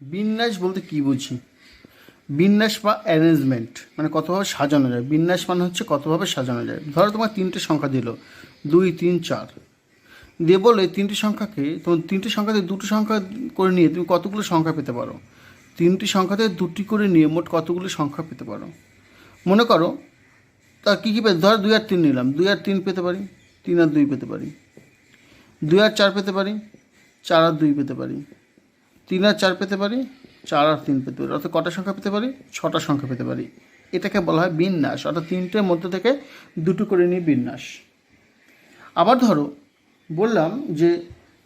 বিন্যাস বলতে কী বুঝি? বিন্যাস বা অ্যারেঞ্জমেন্ট মানে কতভাবে সাজানো যায়। বিন্যাস মানে হচ্ছে কতভাবে সাজানো যায়। ধরো তোমার তিনটে সংখ্যা দিল, 2, 3, 4 দিয়ে বলে তিনটি সংখ্যাকে, তোমার তিনটি সংখ্যাতে দুটো সংখ্যা করে নিয়ে তুমি কতগুলো সংখ্যা পেতে পারো। তিনটি সংখ্যাতে দুটি করে নিয়ে মোট কতগুলো সংখ্যা পেতে পারো। মনে করো তা কী কী পেতে, ধরো 2 আর 3 নিলাম, 2 আর 3 পেতে পারি, 3 আর 2 পেতে পারি, 2 আর 4 পেতে পারি, 4 আর 2 পেতে পারি, 3 আর 4 পেতে পারি, 4 আর 3 পেতে পারি। অর্থাৎ কটা সংখ্যা পেতে পারি? 6টা সংখ্যা পেতে পারি। এটাকে বলা হয় বিন্যাস, অর্থাৎ তিনটের মধ্যে থেকে দুটো করে নিয়ে বিন্যাস। আবার ধরো বললাম যে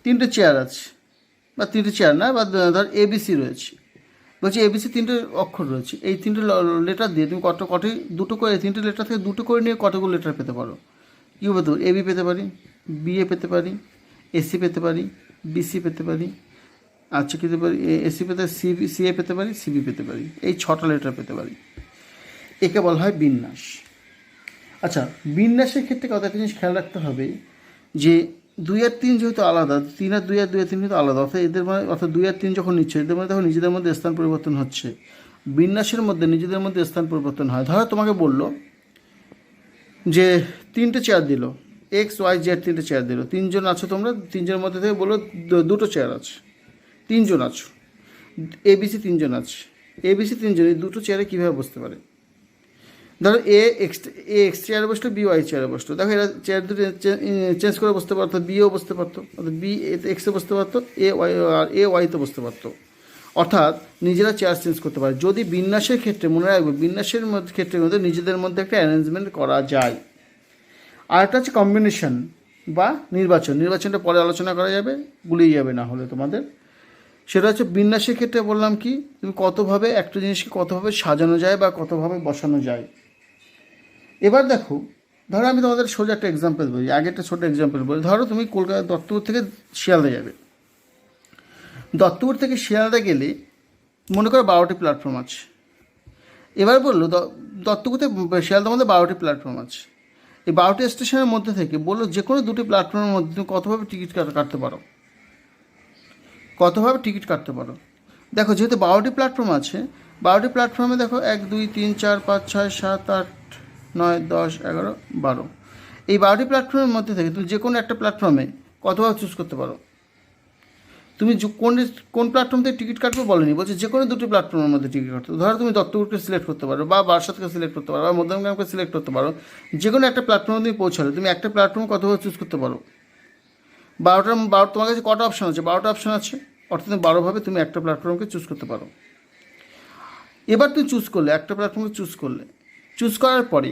তিনটে চেয়ার আছে, বা তিনটে চেয়ার না, বা ধর এবিসি রয়েছে, বলছি এবিসি তিনটে অক্ষর রয়েছে, এই তিনটে লেটার দিয়ে তুমি দুটো করে, তিনটে লেটার থেকে দুটো করে নিয়ে কতগুলো লেটার পেতে পারো? কী পেতে পারি? এবি পেতে পারি, বিএ পেতে পারি, এসি পেতে পারি, বিসি পেতে পারি, আচ্ছা কী পেতে পারি, এসি পেতে, সিএ পেতে পারি, সিবি পেতে পারি। এই 6টা লেটার পেতে পারি। একে বলা হয় বিন্যাস। আচ্ছা, বিন্যাসের ক্ষেত্রে কত একটা জিনিস খেয়াল রাখতে হবে যে 2 আর 3 যেহেতু আলাদা, 3 আর 2 আর 2 আর 3 কিন্তু আলাদা, অর্থাৎ এদের মানে, অর্থাৎ 2 আর 3 যখন নিচ্ছে এদের মধ্যে তখন নিজেদের মধ্যে স্থান পরিবর্তন হচ্ছে। বিন্যাসের মধ্যে নিজেদের মধ্যে স্থান পরিবর্তন হয়। ধরো তোমাকে বললো যে 3টে চেয়ার দিল, এক্স ওয়াই জেড 3টে চেয়ার দিল, 3জন আছো তোমরা, 3জনের মধ্যে থেকে বললো 2টো চেয়ার আছে, 3জন আছো, এবিসি 3জন আছে, এবিসি 3জন এই দুটো চেয়ারে কীভাবে বসতে পারে? ধরো এক্স চেয়ারে বসলো, বি ওয়াই চেয়ারে বসলো, দেখো এরা চেয়ার দুটো চেঞ্জ করে বসতে পারতো, বিও বসতে পারতো, অর্থাৎ বি এক্সে বসতে পারতো, এ ওয়াইতে বসতে পারতো। অর্থাৎ নিজেরা চেয়ার চেঞ্জ করতে পারে। যদি বিন্যাসের ক্ষেত্রে, মনে রাখবে বিন্যাসের ক্ষেত্রের মধ্যে নিজেদের মধ্যে একটা অ্যারেঞ্জমেন্ট করা যায়। আর একটা হচ্ছে কম্বিনেশন বা নির্বাচন। নির্বাচনটা পরে আলোচনা করা যাবে, গুলিয়ে যাবে না হলে তোমাদের। সেটা হচ্ছে বিন্যাসের ক্ষেত্রে বললাম কি, তুমি কতভাবে একটা জিনিসকে কতভাবে সাজানো যায় বা কতভাবে বসানো যায়। এবার দেখো, ধরো আমি তোমাদের সোজা একটা এক্সাম্পল বলি, আগে একটা ছোটো এক্সাম্পল বলি। ধরো তুমি কলকাতা দত্তপুর থেকে শিয়ালদা যাবে। দত্তপুর থেকে শিয়ালদা গেলে মনে করো 12টি প্ল্যাটফর্ম আছে। এবার বললো দত্তপুরতে শিয়ালদার মধ্যে 12টি প্ল্যাটফর্ম আছে। এই 12টি স্টেশনের মধ্যে থেকে বললো যে কোনো দুটি প্ল্যাটফর্মের মধ্যে তুমি কতভাবে টিকিট কাটতে পারো, কতভাবে টিকিট কাটতে পারো। দেখো যেহেতু 12টি প্ল্যাটফর্ম আছে, 12টি প্ল্যাটফর্মে দেখো 1, 2, 3, 4, 5, 6, 7, 8, 9, 10, 11, 12, এই 12টি প্ল্যাটফর্মের মধ্যে থেকে তুমি যে কোনো একটা প্ল্যাটফর্মে কতভাবে চুজ করতে পারো। তুমি কোন প্ল্যাটফর্ম থেকে টিকিট কাটবে বলেনি, বলছে যে কোনো দুটি প্ল্যাটফর্মের মধ্যে টিকিট কাটতে। ধরো তুমি দত্তপুরকে সিলেক্ট করতে পারো, বা বারাসাতকে সিলেক্ট করতে পারো, বা মধ্যমগ্রামকে সিলেক্ট করতে পারো। যে কোনো একটা প্ল্যাটফর্মে তুমি পৌঁছালে তুমি একটা প্ল্যাটফর্ম কতভাবে চুজ করতে পারো। 12 তোমার কাছে কটা অপশান আছে? 12টা অপশান আছে, অর্থাৎ 12ভাবে তুমি একটা প্ল্যাটফর্মকে চুজ করতে পারো। এবার তুমি চুজ করলে, একটা প্ল্যাটফর্মকে চুজ করার পরে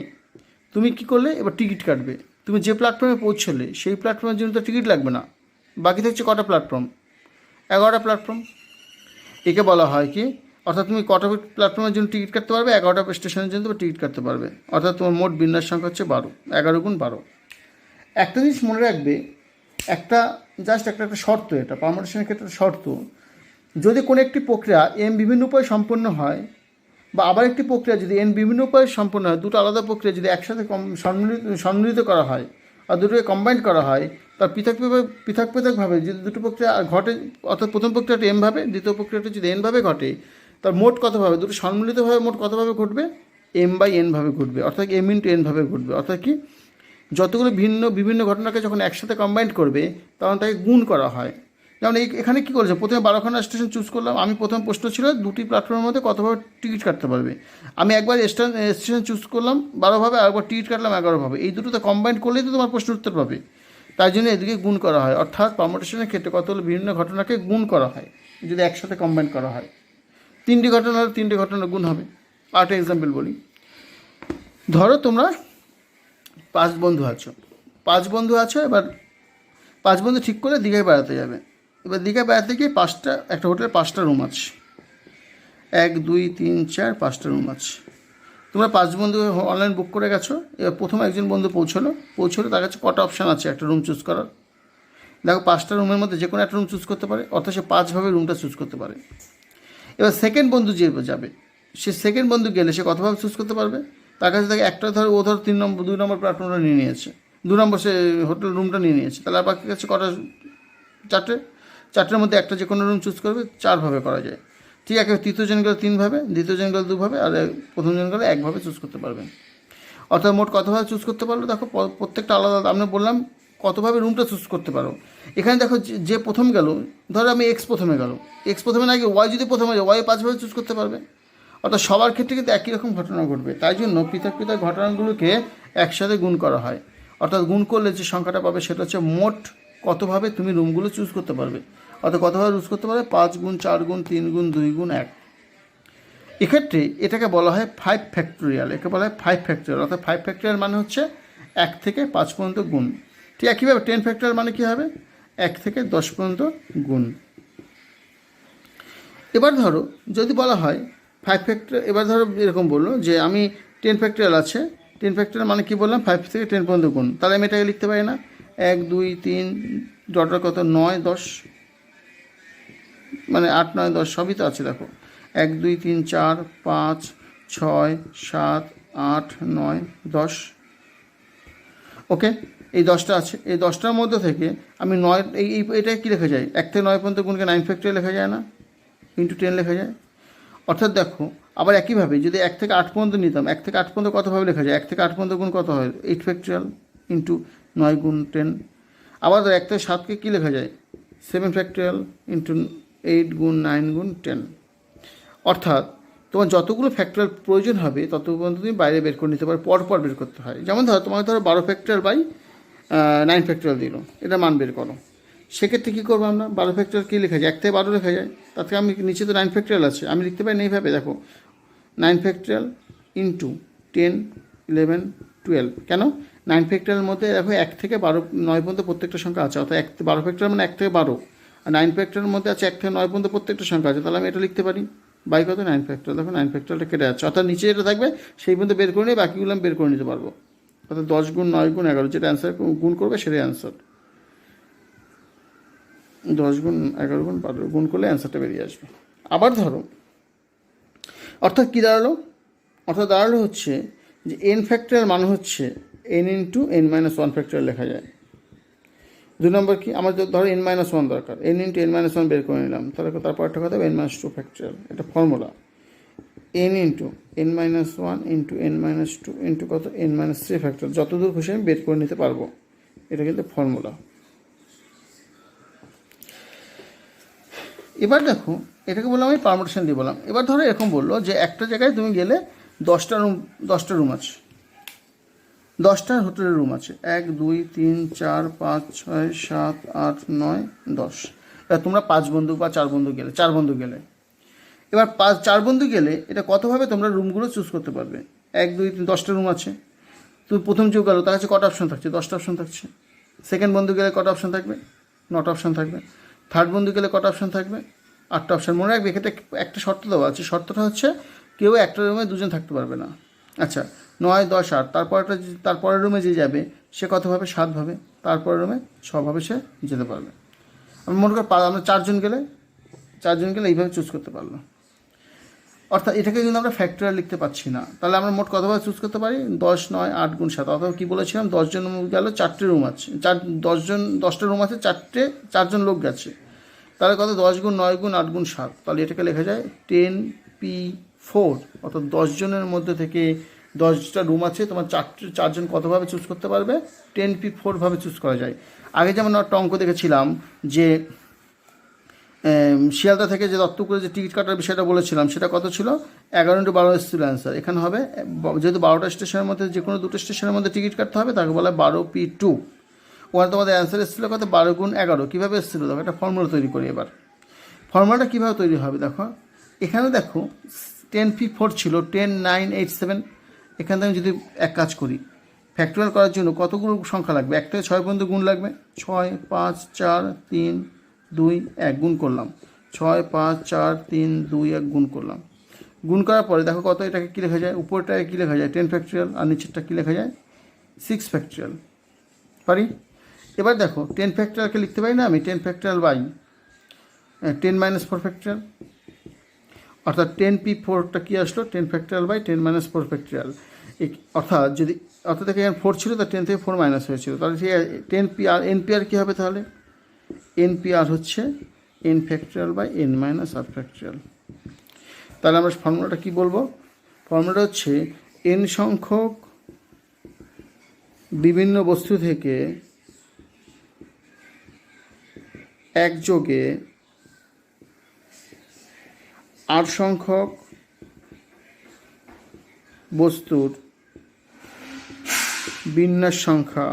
তুমি কী করলে, এবার টিকিট কাটবে। তুমি যে প্ল্যাটফর্মে পৌঁছলে সেই প্ল্যাটফর্মের জন্য তো টিকিট লাগবে না। বাকি থাকছে কটা প্ল্যাটফর্ম? 11টা প্ল্যাটফর্ম। একে বলা হয় কি, অর্থাৎ তুমি কটা প্ল্যাটফর্মের জন্য টিকিট কাটতে পারবে? 11টা স্টেশনের জন্য তুমি টিকিট কাটতে পারবে। অর্থাৎ তোমার মোট বিন্যাস সংখ্যা হচ্ছে 12, 11 গুণ 12। একটা জিনিস মনে রাখবে, একটা শর্ত, এটা পারমুটেশনের ক্ষেত্রে শর্ত, যদি কোনো একটি প্রক্রিয়া এম বিভিন্ন উপায়ে সম্পন্ন হয়, বা আবার একটি প্রক্রিয়া যদি এন বিভিন্ন উপায়ে সম্পন্ন হয়, দুটো আলাদা প্রক্রিয়া যদি একসাথে সম্মিলিত করা হয় আর দুটোকে কম্বাইন্ড করা হয়, তার পৃথকভাবে যদি দুটো প্রক্রিয়া ঘটে, অর্থাৎ প্রথম প্রক্রিয়াটি এমভাবে, দ্বিতীয় প্রক্রিয়াটি যদি এনভাবে ঘটে, তার মোট কতভাবে, দুটো সম্মিলিতভাবে মোট কতভাবে ঘটবে? m/n ঘটবে, অর্থাৎ m×n ঘটবে। অর্থাৎ কি, যতগুলো বিভিন্ন ঘটনাকে যখন একসাথে কম্বাইন্ড করবে তখন তাকে গুণ করা হয়। যেমন এখানে কী করেছে, প্রথমে 12খানা স্টেশন চুজ করলাম আমি। প্রথম প্রশ্ন ছিল দুটি প্ল্যাটফর্মের মধ্যে কতভাবে টিকিট কাটতে পারবে। আমি একবার স্টেশন চুজ করলাম 12ভাবে, আর একবার টিকিট কাটলাম 11ভাবে। এই দুটোতে কম্বাইন্ড করলেই তো তোমার প্রশ্ন উত্তর পাবে। তাই জন্য এদিকে গুণ করা হয়। অর্থাৎ পারমুটেশনের ক্ষেত্রে কতগুলো বিভিন্ন ঘটনাকে গুণ করা হয় যদি একসাথে কম্বাইন করা হয়। 3টি ঘটনা হলে 3টি ঘটনা গুণ হবে। আরেকটা এক্সাম্পল বলি। ধরো তোমরা 5 বন্ধু আছো। এবার 5 বন্ধু ঠিক করে দীঘায় বেড়াতে যাবে। এবার দীঘায় বেড়াতে গিয়ে একটা হোটেলে 5টা রুম আছে। 1, 2, 3, 4, 5টা রুম আছে। তোমরা 5 বন্ধু অনলাইন বুক করে গেছো। এবার প্রথম একজন বন্ধু পৌঁছলো, তার কাছে কটা অপশান আছে একটা রুম চুজ করার? দেখো 5টা রুমের মধ্যে যে কোনো একটা রুম চুজ করতে পারে, অর্থাৎ সে 5ভাবে রুমটা চুজ করতে পারে। এবার সেকেন্ড বন্ধু যে যাবে, সে সেকেন্ড বন্ধু গেলে সে কতভাবে চুজ করতে পারবে? তার কাছে থেকে একটা ধরো, ও ধরো 2 নম্বর প্ল্যাটফর্মটা নিয়ে নিয়েছে, 2 নম্বর সে হোটেল রুমটা নিয়ে নিয়েছে। তাহলে আর বাকি কাছে কটা? 4টে। 4টের মধ্যে একটা যে কোনো রুম চুজ করবে, 4ভাবে করা যায়। ঠিক আছে, তৃতীয় জন গেলে 3 ভাবে, দ্বিতীয় জন গেলে 2 ভাবে, আর প্রথম জন গেলে 1 ভাবে চুজ করতে পারবেন। অর্থাৎ মোট কতভাবে চুজ করতে পারলো দেখো, প্রত্যেকটা আলাদা আলাদা। আমি বললাম কতভাবে রুমটা চুজ করতে পারো। এখানে দেখো যে প্রথম গেল, ধরো আমি এক্স প্রথমে গেল, এক্স প্রথমে না গিয়ে ওয়াই যদি প্রথমে যায়, ওয়াই 5 ভাবে চুজ করতে পারবে। অর্থাৎ সবার ক্ষেত্রে কিন্তু একই রকম ঘটনা ঘটবে। তাই জন্য পৃথক পৃথক ঘটনাগুলোকে একসাথে গুণ করা হয়। অর্থাৎ গুণ করলে যে সংখ্যাটা পাবে সেটা হচ্ছে মোট কতভাবে তুমি রুমগুলো চুজ করতে পারবে। অর্থাৎ কতভাবে চুজ করতে পারবে, 5 গুণ, 4 গুণ, 3 গুণ, 2 গুণ, 1। এক্ষেত্রে এটাকে বলা হয় 5 ফ্যাক্টোরিয়াল। একে বলা হয় 5 ফ্যাক্টোরিয়াল। অর্থাৎ 5 ফ্যাক্টোরিয়াল মানে হচ্ছে 1 থেকে 5 পর্যন্ত গুণ। ঠিক একইভাবে 10 ফ্যাক্টোরিয়াল মানে কী হবে, 1 থেকে 10 পর্যন্ত গুণ। এবার ধরো যদি বলা হয় 5 ফ্যাক্টোরিয়াল, এবার ধরো এরকম বললো যে আমি 10 ফ্যাক্টোরিয়াল আছে, 10 ফ্যাক্টোরিয়াল মানে কি বললাম, 5 থেকে 10 পর্যন্ত গুণ। তাহলে আমি এটাকে লিখতে পারি না, 1 2 3 ডটার কত 9 10, মানে 8 9 10 সবই তো আছে দেখো, 1 2 3 4 5 6 7 8 9 10। ওকে, এই 10টা আছে। এই 10টার মধ্যে থেকে আমি 9, এটা কী লেখা যায়, 1 থেকে 9 পর্যন্ত গুণকে 9 ফ্যাক্টোরিয়াল লেখা যায় না, ইন্টু 10 লেখা যায়। অর্থাৎ দেখো আবার একইভাবে যদি 1 থেকে 8 পর্যন্ত নিতাম, 1 থেকে 8 পর্যন্ত কতভাবে লেখা যায়, 1 থেকে 8 পর্যন্ত গুণ কত হয়, 8 ফ্যাক্টোরিয়াল ইন্টু 9 গুণ 10। আবার 1 থেকে 7কে কী লেখা যায়, 7 ফ্যাক্টোরিয়াল ইন্টু 8 গুণ 9 গুণ 10। অর্থাৎ তোমার যতগুলো ফ্যাক্টোরিয়াল প্রয়োজন হবে ততগুলো পর্যন্ত তুমি বাইরে বের করে নিতে পারো, পরপর বের করতে হয়। যেমন ধরো তোমাকে 12 ফ্যাক্টোরিয়াল বাই 9 ফ্যাক্টোরিয়াল দিল, এটা মান বের করো। সেক্ষেত্রে কী করবো আমরা, 12 ফ্যাক্টোরিয়াল কী লেখা যায়, 1 থেকে 12 লেখা যায়। তাতে আমি নিচে তো 9 ফ্যাক্টোরিয়াল আছে, আমি লিখতে পারি না এইভাবে, দেখো 9 ফ্যাক্টোরিয়াল ইন্টু 10 11 12। কেন, 9 ফ্যাক্টোরিয়ালের মধ্যে দেখো 1 থেকে 9 পর্যন্ত প্রত্যেকটা সংখ্যা আছে। অর্থাৎ 12 ফ্যাক্টোরিয়াল মানে 1 থেকে 12, আর 9 ফ্যাক্টোরিয়ালের মধ্যে আছে 1 থেকে 9 পর্যন্ত প্রত্যেকটা সংখ্যা আছে। তাহলে আমি এটা লিখতে পারি বাই কত, 9 ফ্যাক্টোরিয়াল। দেখো 9 ফ্যাক্টোরিয়ালটা কেটে যাচ্ছে, অর্থাৎ নিচে যেটা থাকবে সেই পর্যন্ত বের করে নিয়ে বাকিগুলো আমি বের করে নিতে পারবো। অর্থাৎ 10 গুণ 9 গুণ 11, যেটা অ্যান্সার গুণ করবে সেটাই অ্যান্সার। 10 গুণ 11 গুণ 12 গুণ করলে অ্যান্সারটা বেরিয়ে আসবে। আবার ধরো, অর্থাৎ কী দাঁড়ালো, অর্থাৎ দাঁড়ালো হচ্ছে যে n ফ্যাক্টোরিয়াল মানে হচ্ছে n into n minus 1 factorial লেখা যায়। 2 নম্বর কি, আমার ধরো n মাইনাস 1 দরকার, n ইন্টু n মাইনাস 1 বের করে নিলাম, তাহলে তারপর একটা কথা n মাইনাস 2 ফ্যাক্টোরিয়াল। এটা formula, n into n minus 1 into n minus 2 into কত, n মাইনাস 3 ফ্যাক্টোরিয়াল। যতদূর খুশি আমি বের করে নিতে পারবো, এটা কিন্তু ফর্মুলা। এবার দেখো এটাকে বললাম আমি পারমুটেশন দিয়ে বললাম। এবার ধরো এরকম বললো যে একটা জায়গায় তুমি গেলে 10টা রুম আছে, 10টা হোটেলের রুম আছে, 1 2 3 4 5 6 7 8 9 10। এবার তোমরা 5 বন্ধু বা 4 বন্ধু গেলে, 4 বন্ধু গেলে, এবার 4 বন্ধু গেলে এটা কতভাবে তোমরা রুমগুলো চুজ করতে পারবে। 1 2 3 10টা রুম আছে, তুমি প্রথম যে গেলো তার কাছে কটা অপশন থাকছে, 10টা অপশন থাকছে। সেকেন্ড বন্ধু গেলে কটা অপশন থাকবে, 9টা অপশন থাকবে। থার্ড বন্ধু গেলে কটা অপশন থাকবে, 8টা অপশন। মনে রাখবে এক্ষেত্রে একটা শর্ত দেওয়া আছে, শর্তটা হচ্ছে কেউ একটা রুমে দুজন থাকতে পারবে না। আচ্ছা, 9 10 8, তারপরের রুমে যে যাবে সে কতভাবে, 7 ভাবে, তারপরের রুমে 6 ভাবে সে যেতে পারবে। আমি মনে করি আমরা 4 জন গেলে এইভাবে চুজ করতে পারলো। অর্থাৎ এটাকে কিন্তু আমরা ফ্যাক্টোরিয়াল লিখতে পাচ্ছি না, তাহলে আমরা মোট কতভাবে চুজ করতে পারি, 10 9 8 গুণ 7। অথবা কী বলেছিলাম, 10 জন গেল, 4টে রুম আছে, 10টা রুম আছে, 4 জন লোক গেছে, তাহলে কত, 10 গুণ 9 গুণ 8 গুণ 7। তাহলে এটাকে লেখা যায় 10p4। অর্থাৎ 10 জনের মধ্যে থেকে 10টা রুম আছে, তোমার 4 জন কতভাবে চুজ করতে পারবে, 10p4 ভাবে চুজ করা যায়। আগে যেমন একটা অঙ্ক দেখেছিলাম যে শিয়ালদা থেকে যে দত্তপুরে যে টিকিট কাটার বিষয়টা বলেছিলাম, সেটা কত ছিল, 11 × 12 এসেছিল অ্যান্সার। এখানে হবে যেহেতু 12টা স্টেশনের মধ্যে যে কোনো 2টো স্টেশনের মধ্যে টিকিট কাটতে হবে, তাকে বলা হয় 12p2। ওখানে তোমাদের অ্যান্সার এসেছিলো কত, 12 গুণ 11। কীভাবে এসেছিলো দেখো, একটা ফর্মুলা তৈরি করি। এবার ফর্মুলাটা কীভাবে তৈরি হবে দেখো, এখানে দেখো 10p4 ছিল, 10 9 8 7। এখান থেকে যদি এক কাজ করি, ফ্যাক্টোরিয়াল করার জন্য কতগুলো সংখ্যা লাগবে, 1 থেকে 6 পর্যন্ত গুণ লাগবে, 6 5 4 3 2 1 গুণ করলাম, 6 5 4 3 2 1 গুণ করলাম। গুণ করার পরে দেখো কত, এটাকে কী লেখা যায়, উপরটাকে কী লেখা যায়, 10 ফ্যাক্টোরিয়াল, আর নিচেরটা কী লেখা যায়, 6 ফ্যাক্টোরিয়াল। পারি? এবার দেখো 10 ফ্যাক্টোরিয়ালকে লিখতে পারি না আমি, 10 ফ্যাক্টোরিয়াল বাই 10 মাইনাস 4 ফ্যাক্টোরিয়াল। অর্থাৎ 10p4টা কী আসলো, 10 ফ্যাক্টোরিয়াল বাই 10 মাইনাস 4 ফ্যাক্টোরিয়াল। অর্থাৎ এখানে 4 ছিল, তার 10 থেকে 4 মাইনাস হয়েছিল, তাহলে ঠিক আছে 10pr। npr কী হবে তাহলে, npr হচ্ছে n factorial by n minus r factorial. তাহলে আমরা ফর্মুলাটা কি বলবো? ফর্মুলাটা হচ্ছে n সংখ্যক বিভিন্ন বস্তু থেকে একযোগে r সংখ্যক বস্তুর বিন্যাস সংখ্যা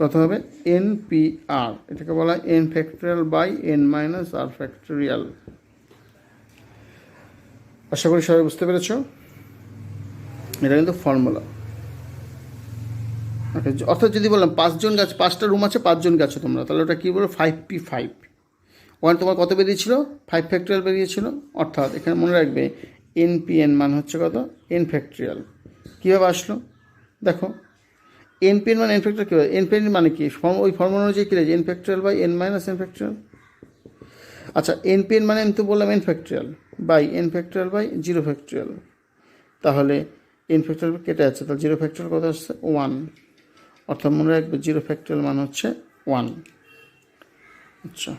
কত হবে? npr। এটাকে বলা হয় n factorial by n minus r factorial. আশা করি সবাই বুঝতে পেরেছ। এটা কিন্তু ফর্মুলা। ওকে, অর্থাৎ যদি বললাম 5 জন গাছ, 5টা রুম আছে, 5 জন গাছে তোমরা, তাহলে ওটা কী বলো? 5p5। ওখানে তোমার কত বেরিয়েছিল? 5 ফ্যাক্টোরিয়াল বেরিয়েছিল। অর্থাৎ এখানে মনে রাখবে npn মান হচ্ছে কত? n factorial. কীভাবে আসলো দেখো, npn মানে n ফ্যাক্টোরিয়াল কীভাবে? npn মানে কি? ওই ফর্মুলা অনুযায়ী কী লাগছে? n factorial by n minus n factorial. আচ্ছা, npn মানে আমি তো বললাম n factorial by n factorial by 0 factorial. তাহলে n ফ্যাক্টোরিয়াল কেটে যাচ্ছে, তাহলে 0 ফ্যাক্টোরিয়াল কত আসছে? 1। অর্থাৎ মনে রাখবে 0 ফ্যাক্টোরিয়াল মান হচ্ছে 1। আচ্ছা,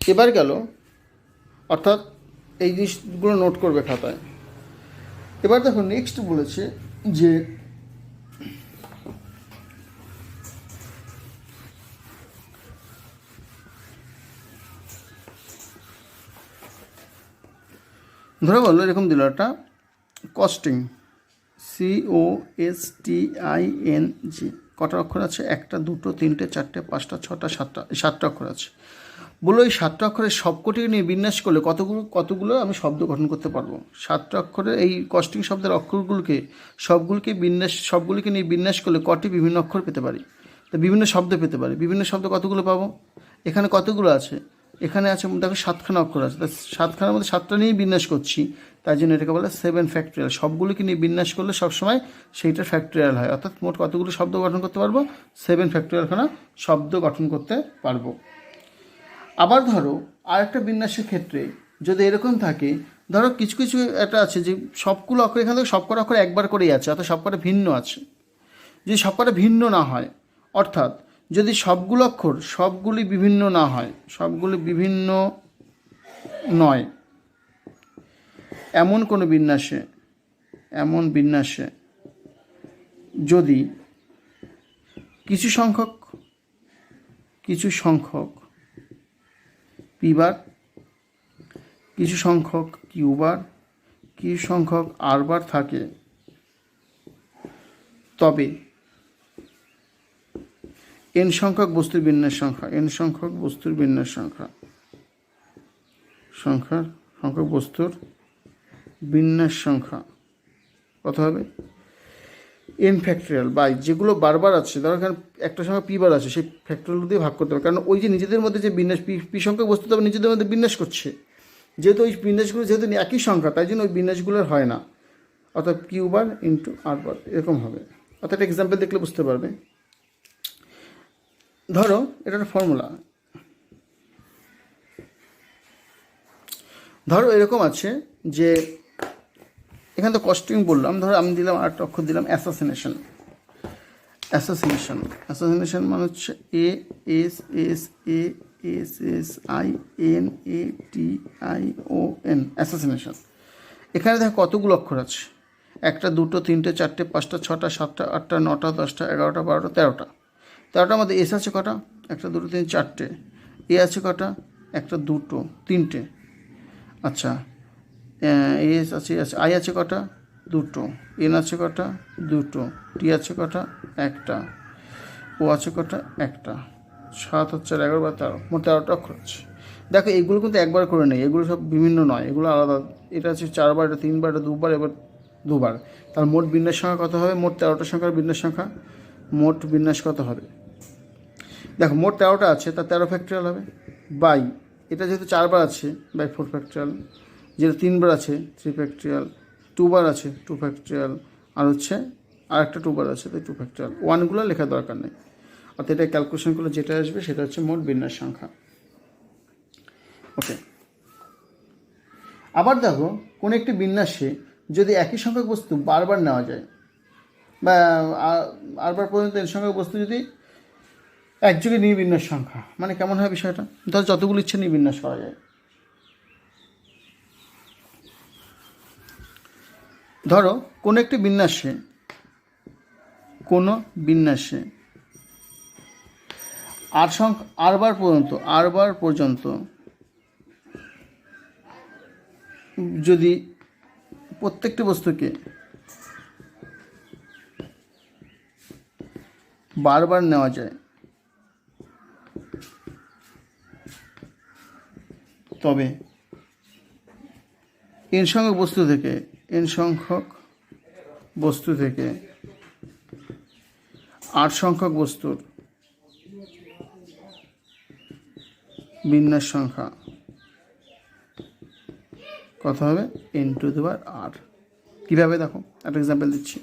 এবার গেল, অর্থাৎ এই জিনিসগুলো নোট করবে খাতায়। এবার দেখো নেক্সট বলেছে যে ধরে বললো এরকম দিল একটা কস্টিং, COSTING। কটা অক্ষর আছে? 1টা 2টো 3টে 4টে 5টা 6টা 7টা, 7টা অক্ষর আছে। বলো এই 7টা অক্ষরের সবকটি নিয়ে বিন্যাস করলে কতগুলো আমি শব্দ গঠন করতে পারবো? 7টা অক্ষরের এই কস্টিং শব্দের অক্ষরগুলোকে সবগুলিকে নিয়ে বিন্যাস করলে কটি বিভিন্ন অক্ষর পেতে পারি? তো বিভিন্ন শব্দ পেতে পারি। বিভিন্ন শব্দ কতগুলো পাবো? এখানে কতগুলো আছে? এখানে আছে দেখো 7খানা অক্ষর আছে। তা 7খানার মধ্যে 7টা নিয়েই বিন্যাস করছি, তাই জন্য এটাকে বলে 7 ফ্যাক্টোরিয়াল। সবগুলিকে নিয়ে বিন্যাস করলে সবসময় সেইটা ফ্যাক্টোরিয়াল হয়। অর্থাৎ মোট কতগুলো শব্দ গঠন করতে পারবো? 7 ফ্যাক্টোরিয়ালখানা শব্দ গঠন করতে পারবো। আবার ধরো আরেকটা বিন্যাসের ক্ষেত্রে যদি এরকম থাকে, ধরো কিছু কিছু একটা আছে যে সবগুলো অক্ষর এখান থেকে সবকটা অক্ষর একবার করেই আছে, অর্থাৎ সবকটা ভিন্ন আছে। যদি সবকটা ভিন্ন না হয়, অর্থাৎ যদি সবগুলো অক্ষর সবগুলি বিভিন্ন না হয়, সবগুলি বিভিন্ন নয়, এমন বিন্যাসে যদি কিছু সংখ্যক পিবার, কিছু সংখ্যক কিউবার, কিছু সংখ্যক আরবার থাকে, তবে n সংখ্যক বস্তুর বিন্যাস সংখ্যা, সংখ্যক বস্তুর বিন্যাস সংখ্যা কত হবে? n ফ্যাক্টোরিয়াল বাই যেগুলো বারবার আছে, ধরো এখানে একটা সংখ্যা p বার আছে, সেই ফ্যাক্টোরিয়াল দিয়ে ভাগ করতে হবে। কারণ ওই যে নিজেদের মধ্যে যে বিন্যাস p সংখ্যক বস্তু তবে নিজেদের মধ্যে বিন্যাস করছে, যেহেতু ওই বিন্যাসগুলো যেহেতু একই সংখ্যা, তাই জন্য ওই বিন্যাসগুলোর হয় না। অর্থাৎ q বার ইন্টু r বার এরকম হবে। অর্থাৎ এক্সাম্পল দেখলে বুঝতে পারবে। ধরো এটা একটা ফর্মুলা, ধরো এরকম আছে যে এখানে তো কস্টিং বললাম, ধরো আমি দিলাম আরেকটা অক্ষর দিলাম অ্যাসাসিনেশন মানে হচ্ছে ASSASSINATION, অ্যাসাসিনেশন। এখানে দেখো কতগুলো অক্ষর আছে? 1টা 2টো 3টে 4টে 5টা 6টা 7টা 8টা 9টা 10টা 11টা 12টা 13টা। 13টার মধ্যে এস আছে কটা? 1টা 2টো 3 4টে। এ আছে কটা? 1টা 2টো 3টে। আচ্ছা, এস আছে আই আছে কটা? 2টো। এন আছে কটা? 2টো। টি আছে কটা? 1টা। ও আছে কটা? 1টা। 7 হচ্ছে 11 বা 13, মোট 13টা অক্ষর আছে। দেখো এগুলো কিন্তু একবার করে নেই, এগুলো সব বিভিন্ন নয়, এগুলো আলাদা। এটা আছে 4বার, এটা 3বার, এটা 2বার, এবার 2বার। তার মোট বিন্যাস সংখ্যা কত হবে? মোট 13টা সংখ্যার বিন্যাস সংখ্যা, মোট বিন্যাস কত হবে? দেখো মোট 13টা আছে, তার 13 ফ্যাক্টোরিয়াল হবে বাই, এটা যেহেতু 4বার আছে বাই 4 ফ্যাক্টোরিয়াল, যেটা 3বার আছে 3 ফ্যাক্টোরিয়াল, 2বার আছে 2 ফ্যাক্টোরিয়াল, আর হচ্ছে আর একটা 2বার আছে তাই 2 ফ্যাক্টোরিয়াল। ওয়ানগুলো লেখার দরকার নেই। অর্থাৎ এটা ক্যালকুলেশন করলে যেটা আসবে সেটা হচ্ছে মোট বিন্যাস সংখ্যা। ওকে, আবার দেখো কোনো একটি বিন্যাসে যদি একই সংখ্যক বস্তু বারবার নেওয়া যায়, বা আরবার পর্যন্ত এর সংখ্যক বস্তু যদি একযোগে নির্বিন্যাস সংখ্যা মানে কেমন হয় বিষয়টা? ধর যতগুলো ইচ্ছে নির্বিন্যাস করা যায়। ধরো কোনো একটি বিন্যাসে আর বার পর্যন্ত যদি প্রত্যেকটি বস্তুকে বারবার নেওয়া যায় তবে n সংখ্যক বস্তু থেকে r সংখ্যক বস্তুর বিন্যাস সংখ্যা কত হবে? n⁻r। কীভাবে দেখো, একটা এক্সাম্পল দিচ্ছি।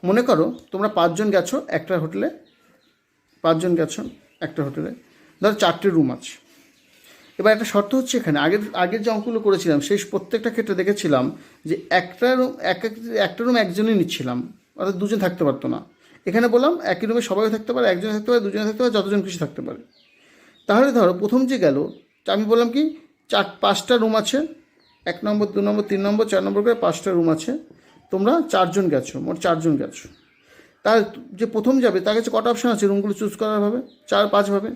মনে করো তোমরা 5 জন গেছো একটা হোটেলে, ধরো 4টে রুম আছে। এবার একটা শর্ত হচ্ছে, এখানে আগের যে অঙ্কগুলো করেছিলাম সেই প্রত্যেকটা ক্ষেত্রে দেখেছিলাম যে একটা রুম একজনই নিচ্ছিলাম, অর্থাৎ দুজন থাকতে পারতো না। এখানে বললাম একই রুমে সবাই থাকতে পারে, একজন থাকতে পারে, দুজন থাকতে পারে, যতজন খুশি থাকতে পারে। তাহলে ধরো প্রথম যে গেল, আমি বললাম কি 5টা রুম আছে, 1 নম্বর 2 নম্বর 3 নম্বর 4 নম্বর করে 5টা রুম আছে, তোমরা 4 জন গেছো, মোট 4 জন গেছো। তার যে প্রথম যাবে তার কাছে কটা অপশান আছে রুমগুলো চুজ করার ভাবে? 4-5 ভাবে।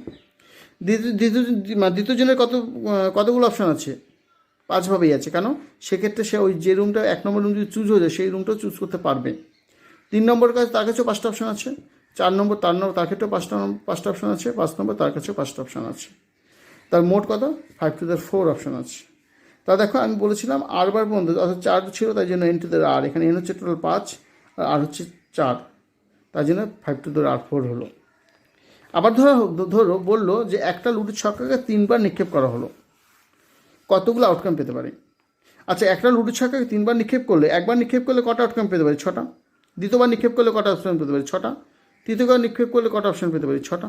দ্বিতীয় জনের কতগুলো অপশান আছে? 5 ভাবেই আছে। কেন? সেক্ষেত্রে সে ওই যে রুমটা 1 নম্বর রুম যদি চুজ হয়ে যায় সেই রুমটাও চুজ করতে পারবে। 3 নম্বর কাছে তার কাছেও 5টা অপশান আছে, 4 নম্বর তার ক্ষেত্রেও 5টা অপশান আছে, 5 নম্বর তার কাছেও 5টা অপশান আছে। তার মোট কত? 5⁻4 অপশান আছে। তা দেখো আমি বলেছিলাম r বার পর্যন্ত, অর্থাৎ 4 ছিল তাই জন্য n⁻r, এখানে n হচ্ছে টোটাল 5 আর r হচ্ছে 4, তাই জন্য 5⁻4 হলো। আবার ধরো বললো যে একটা লুডোর ছক্কাকে 3বার নিক্ষেপ করা হলো, কতগুলো আউটকাম পেতে পারে? আচ্ছা, একটা লুডোর ছক্কাকে 3বার নিক্ষেপ করলে, একবার নিক্ষেপ করলে কটা আউটকাম পেতে পারি? 6টা। দ্বিতীয়বার নিক্ষেপ করলে কটা অপশন পেতে পারি? 6টা। তৃতীয়বার নিক্ষেপ করলে কটা অপশন পেতে পারি? 6টা।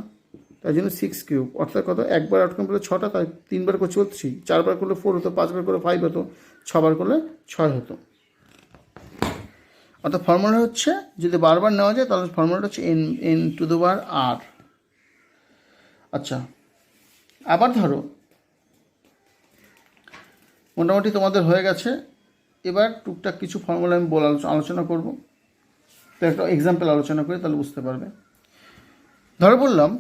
তাই জন্য 6³ অর্থাৎ কত? একবার আউটকাম পেলে 6টা, তাই 3বার করছি 3, 4বার করলে 4 হতো, 5বার করলে 5 হতো, 6বার করলে 6 হতো। অর্থাৎ ফর্মুলা হচ্ছে, যদি বারবার নেওয়া যায় তাহলে ফর্মুলাটা হচ্ছে n⁻r। আচ্ছা, আবার ধরো মোটামুটি তোমাদের হয়ে গেছে, এবার টুকটাক কিছু ফর্মুলা আমি আলোচনা করব। তো একটা এক্সাম্পল আলোচনা করি, তাহলে বুঝতে পারবে। ধরো বললাম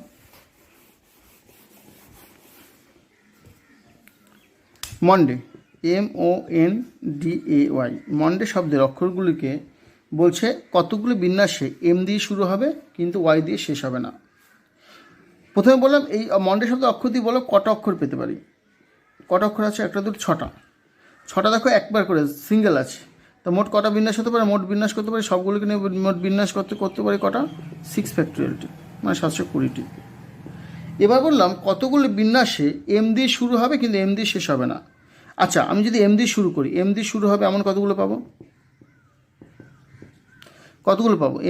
মন্ডে, MONDAY, মন্ডে শব্দের অক্ষরগুলিকে বলছে কতগুলি বিন্যাসে m দিয়ে শুরু হবে কিন্তু y দিয়ে শেষ হবে না। প্রথমে বললাম এই মন্ডে শব্দের অক্ষর দিয়ে বলো কটা অক্ষর পেতে পারি? কটা অক্ষর আছে? 1 2 6টা। 6টা দেখো একবার করে সিঙ্গেল আছে, তো মোট কটা বিন্যাস হতে পারে? মোট বিন্যাস করতে পারি সবগুলোকে নিয়ে, মোট বিন্যাস করতে পারি কটা? 6 মানে 720টি। এবার বললাম কতগুলো বিন্যাসে m দিয়ে শুরু হবে কিন্তু m দিয়ে শেষ হবে না। আচ্ছা, আমি যদি m দিয়ে শুরু করি, m দিয়ে শুরু হবে এমন কতগুলো পাবো?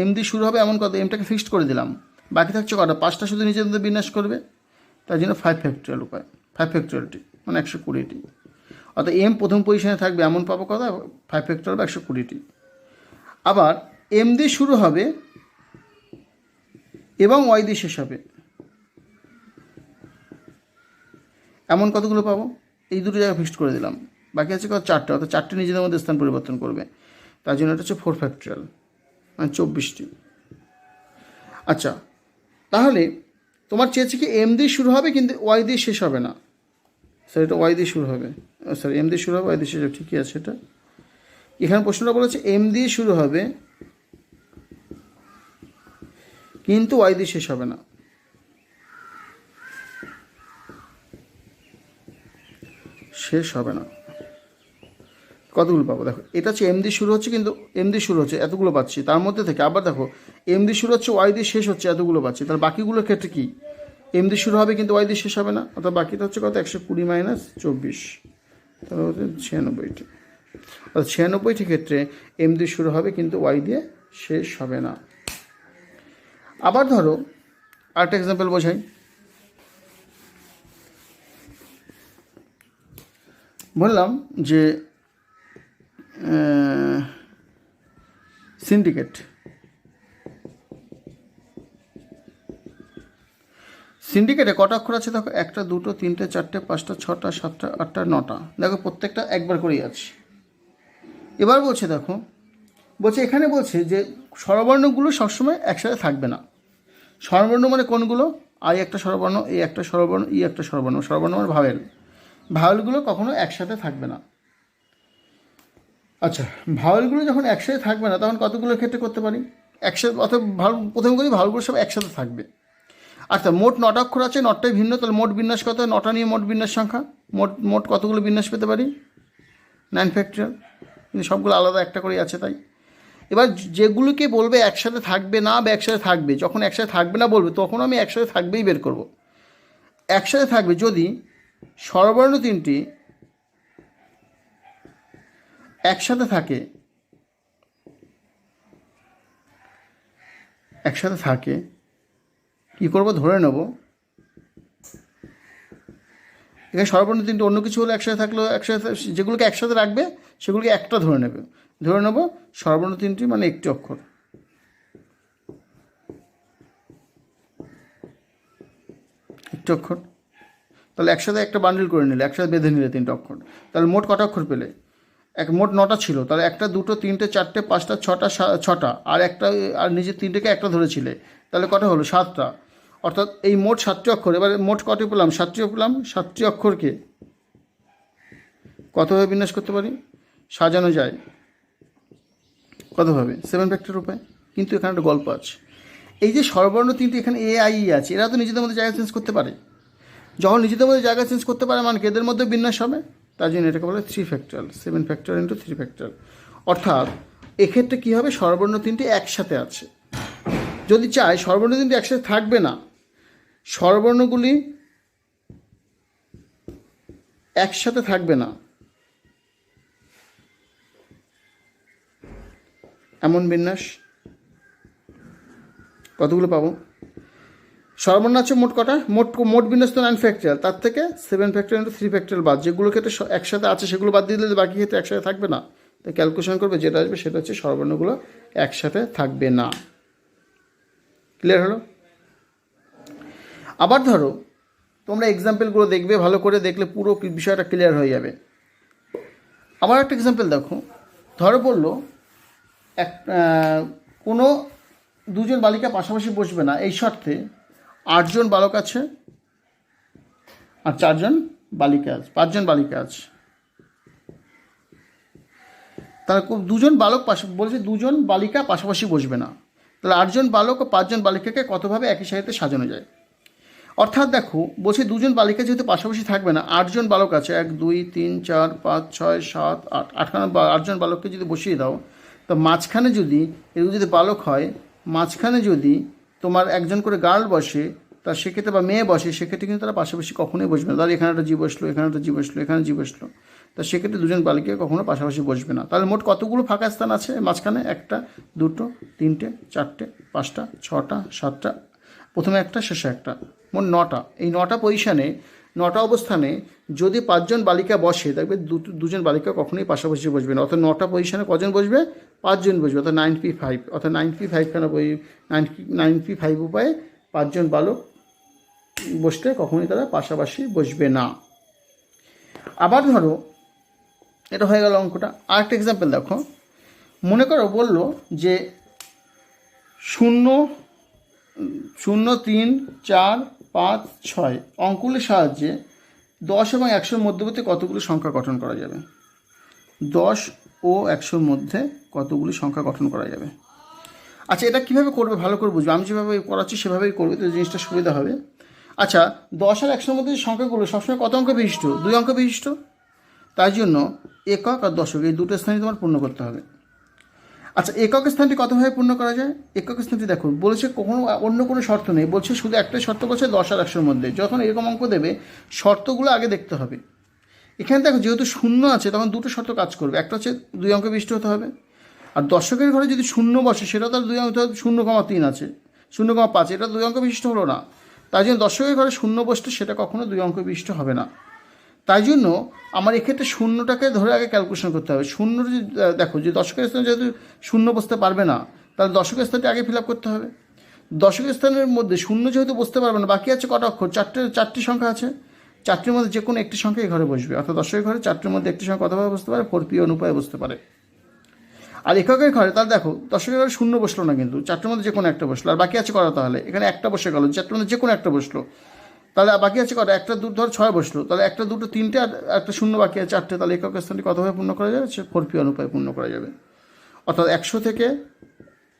m দিয়ে শুরু হবে এমন কত? mটাকে ফিক্সড করে দিলাম, বাকি থাকছে কটা? 5টা শুধু নিজের মধ্যে বিন্যাস করবে, তাই জন্য 5 উপায়, 5 মানে 120টি। অর্থাৎ m প্রথম পজিশনে থাকবে এমন পাবো কত? 5 বা 120টি। আবার m দিয়ে শুরু হবে এবং y দিয়ে শেষ হবে এমন কতগুলো পাবো? এই দুটো জায়গায় ফিক্সড করে দিলাম, বাকি আছে কত? 4টা। অর্থাৎ 4টে নিজেদের মধ্যে স্থান পরিবর্তন করবে, তার জন্য এটা হচ্ছে 4 মানে 24টি। আচ্ছা, তাহলে তোমার চেয়েছে কি m দিয়ে শুরু হবে কিন্তু y দিয়ে শেষ হবে না। স্যার এটা y দিয়ে শুরু হবে, স্যার m দিয়ে শুরু হবে, y দিয়ে শেষ হবে, ঠিকই আছে। এটা এখানে প্রশ্নটা বলেছে m দিয়ে শুরু হবে কিন্তু y দিয়ে শেষ হবে না। কতগুলো পাবো? দেখো এটা হচ্ছে m দিয়ে শুরু হচ্ছে কিন্তু m দিয়ে শুরু হচ্ছে এতগুলো পাচ্ছি, তার মধ্যে থেকে আবার দেখো m দিয়ে শুরু হচ্ছে y দিয়ে শেষ হচ্ছে এতগুলো পাচ্ছি, তাহলে বাকিগুলোর ক্ষেত্রে কি? m দিয়ে শুরু হবে কিন্তু y দিয়ে শেষ হবে না, অর্থাৎ বাকিটা হচ্ছে কত? 120 - 24, তাহলে হচ্ছে 96টি। অর্থাৎ 96টি ক্ষেত্রে m দিয়ে শুরু হবে কিন্তু y দিয়ে শেষ হবে না। আবার ধরো আরেকটা এক্সাম্পল বোঝাই। বললাম যে সিন্ডিকেটে কটা অক্ষর আছে দেখো, 1 2 3 4 5 6 7 8 9টা, দেখো প্রত্যেকটা একবার করেই আছে। এবার বলছে দেখো, বলছে এখানে বলছে যে স্বরবর্ণগুলো সবসময় একসাথে থাকবে না। স্বরবর্ণ মানে কোনগুলো? আই একটা স্বরবর্ণ, এই একটা স্বরবর্ণ, ই একটা স্বরবর্ণ। স্বরবর্ণ মানে ভাওয়েল। ভাওয়েলগুলো কখনো একসাথে থাকবে না। আচ্ছা, ভাওয়েলগুলো যখন একসাথে থাকবে না তখন কতগুলো ক্ষেত্রে করতে পারি? একসাথে, অর্থাৎ প্রথম করি ভাওয়েলগুলো সব একসাথে থাকবে। আচ্ছা, মোট 9টা অক্ষর আছে, 9টাই ভিন্ন, তাহলে মোট বিন্যাস কত? 9টা নিয়ে মোট বিন্যাস সংখ্যা। মোট কতগুলো বিন্যাস পেতে পারি? 9 ফ্যাক্টরিয়াল। কিন্তু সবগুলো আলাদা একটা করেই আছে তাই। এবার যেগুলোকে বলবে একসাথে থাকবে না বা একসাথে থাকবে, যখন একসাথে থাকবে না বলবে তখন আমি একসাথে থাকবেই বের করব। একসাথে থাকবে যদি স্বরবর্ণ 3টি একসাথে থাকে, কি করব? ধরে নেব এখানে স্বরবর্ণ 3টি, অন্য কিছু হলে একসাথে থাকলেও একসাথে, যেগুলোকে একসাথে রাখবে সেগুলোকে একটা ধরে নেব স্বরবর্ণ 3টি মানে একটি অক্ষর। একটি অক্ষর, তাহলে একসাথে একটা বান্ডিল করে নিলে, একসাথে বেঁধে নিলে 3টে অক্ষর, তাহলে মোট কটা অক্ষর পেলে? মোট 9টা ছিল, তাহলে 1 2 3 4 5 6টা, আর নিজের 3টেকে একটা ধরেছিলে, তাহলে কটা হলো? 7টা। অর্থাৎ এই মোট 7টি অক্ষর। এবার মোট কটি পেলাম? 7টি পেলাম। 7টি অক্ষরকে কতভাবে বিন্যাস করতে পারি? সাজানো যায় কতভাবে? 7 ফ্যাক্টর উপায়। কিন্তু এখানে একটা গল্প আছে। এই যে স্বরবর্ণ 3টি এখানে এ আই আছে, এরা তো নিজেদের মধ্যে জায়গা চেঞ্জ করতে পারে। যখন নিজেদের মধ্যে জায়গা চেঞ্জ করতে পারে মানে এদের মধ্যে বিন্যাস হবে, তার জন্য এটাকে বলে 3 ফ্যাক্টরিয়াল। 7 factorial into 3 factorial. অর্থাৎ এক্ষেত্রে কী হবে? স্বরবর্ণ 3টি একসাথে আছে। যদি চাই স্বরবর্ণ 3টি একসাথে থাকবে না, স্বরবর্ণগুলি একসাথে থাকবে না এমন বিন্যাস কতগুলো পাবো? স্বরবর্ণ আছে মোট কটা? মোট বিন্যাস তো 9 ফ্যাক্টরিয়াল, তার থেকে 7 ফ্যাক্টরিয়াল ইন্টু 3 ফ্যাক্টরিয়াল বাদ। যেগুলো ক্ষেত্রে একসাথে আছে সেগুলো বাদ দিয়ে দিলে বাকি ক্ষেত্রে একসাথে থাকবে না। তাই ক্যালকুলেশন করবে, যেটা আসবে সেটা হচ্ছে স্বরবর্ণগুলো একসাথে থাকবে না। ক্লিয়ার হলো? আবার ধরো তোমরা এক্সাম্পলগুলো দেখবে, ভালো করে দেখলে পুরো বিষয়টা ক্লিয়ার হয়ে যাবে। আবার একটা এক্সাম্পল দেখো। ধরো বললো কোনো দুজন বালিকা পাশাপাশি বসবে না, এই শর্তে 8 জন বালক আছে আর 4 জন বালিকা আছে, 5 জন বালিকা আছে। তাহলে 2 জন বালক বলছে 2 জন বালিকা পাশাপাশি বসবে না, তাহলে 8 জন বালক ও 5 জন বালিকাকে কতভাবে একই সারিতে সাজানো যায়? অর্থাৎ দেখো বলছে 2 জন বালিকা যেহেতু পাশাপাশি থাকবে না, 8 জন বালক আছে, 1 2 3 4 5 6 7 8, 8 জন বালককে যদি বসিয়ে দাও, তো মাঝখানে যদি এগুলো যদি বালক হয়, মাঝখানে যদি তোমার একজন করে গার্ল বসে, তা সেক্ষেত্রে বা মেয়ে বসে, সেক্ষেত্রে কিন্তু তারা পাশাপাশি কখনোই বসবে না। তাহলে এখানে একটা জি বসলো, এখানে একটা জি বসলো, এখানে জি বসলো, তা সেক্ষেত্রে 2 জন বালিকা কখনো পাশাপাশি বসবে না। তাহলে মোট কতগুলো ফাঁকা স্থান আছে মাঝখানে? 1 2 3 4 5 6 7টা, প্রথমে একটা শেষে একটা, মোট 9টা। এই 9টা পজিশানে, 9টা অবস্থানে যদি 5 জন বালিকা বসে, দেখবে 2 জন বালিকা কখনোই পাশাপাশি বসবে না। অর্থাৎ 9টা পজিশানে কজন বসবে? 5 জন বসবে। অর্থাৎ 9p5, অর্থাৎ 9p5 কেন 9p5 উপায়ে 5 জন বালক বসতে কখনোই তারা পাশাপাশি বসবে না। আবার ধরো এটা হয়ে গেল অঙ্কটা। আরেকটা এক্সাম্পল দেখো। মনে করো বললো যে 0 0 3 4 5 6 অঙ্কগুলির সাহায্যে 10 এবং 100-র মধ্যবর্তী কতগুলি সংখ্যা গঠন করা যাবে? 10 ও 100-র মধ্যে কতগুলি সংখ্যা গঠন করা যাবে? আচ্ছা, এটা কীভাবে করবে ভালো করে বুঝবে। আমি যেভাবে করাচ্ছি সেভাবেই করবে, তো জিনিসটা সুবিধা হবে। আচ্ছা, 10 আর 100-র মধ্যে সংখ্যাগুলো সবসময় কত অঙ্ক বিশিষ্ট? 2 অঙ্ক বিশিষ্ট। তাই জন্য একক আর দশক এই দুটো স্থানই তোমার পূর্ণ করতে হবে। আচ্ছা, একক স্থানটি কতভাবে পূর্ণ করা যায়? একক স্থানটি দেখো বলেছে কখনো অন্য কোনো শর্ত নেই, বলছে শুধু একটাই শর্ত বলছে 10 আর 100-র মধ্যে। যখন এরকম অঙ্ক দেবে শর্তগুলো আগে দেখতে হবে। এখানে দেখো যেহেতু 0 আছে তখন দুটো শর্ত কাজ করবে। একটা হচ্ছে 2 অঙ্ক বিশিষ্ট হতে হবে, আর দশকের ঘরে যদি 0 বসে সেটা তার 2 অঙ্ক, 0,3 আছে, 0,5, এটা 2 অঙ্ক বিশিষ্ট হলো না। তাই জন্য দশকের ঘরে 0 বসলে সেটা কখনো 2 অঙ্ক বিশিষ্ট হবে না। তাই জন্য আমার এক্ষেত্রে 0টাকে ধরে আগে ক্যালকুলেশন করতে হবে। 0 যদি দেখো যে দশকের স্থানে যেহেতু 0 বসতে পারবে না, তাহলে দশকের স্থানটি আগে ফিল আপ করতে হবে। দশকের স্থানের মধ্যে শূন্য যেহেতু বসতে পারবে না, বাকি আছে কটা অক্ষর? চারটি সংখ্যা আছে। চারটির মধ্যে যে কোনো একটি সংখ্যা এই ঘরে বসবে, অর্থাৎ দশকের ঘরে চারটির মধ্যে একটি সংখ্যা কতভাবে বসতে পারে? 4p অনুপায়ে বসতে পারে। আর এককের ঘরে তাহলে দেখো দশকের ঘরে শূন্য বসলো না, কিন্তু চারটির মধ্যে যে কোনো একটা বসলো, আর বাকি আছে কটা? তাহলে এখানে একটা বসে গেল, চারটির মধ্যে যে কোনো একটা বসলো, তাহলে বাকি আছে কটা? একটা দুটো ধর 6 বসলো, তাহলে একটা দুটো তিনটে আর একটা শূন্য বাকি আছে 4টে, তাহলে একক স্থানটি কতভাবে পূর্ণ করা যাবে? 4p অনুপায়ে পূর্ণ করা যাবে। অর্থাৎ 100 থেকে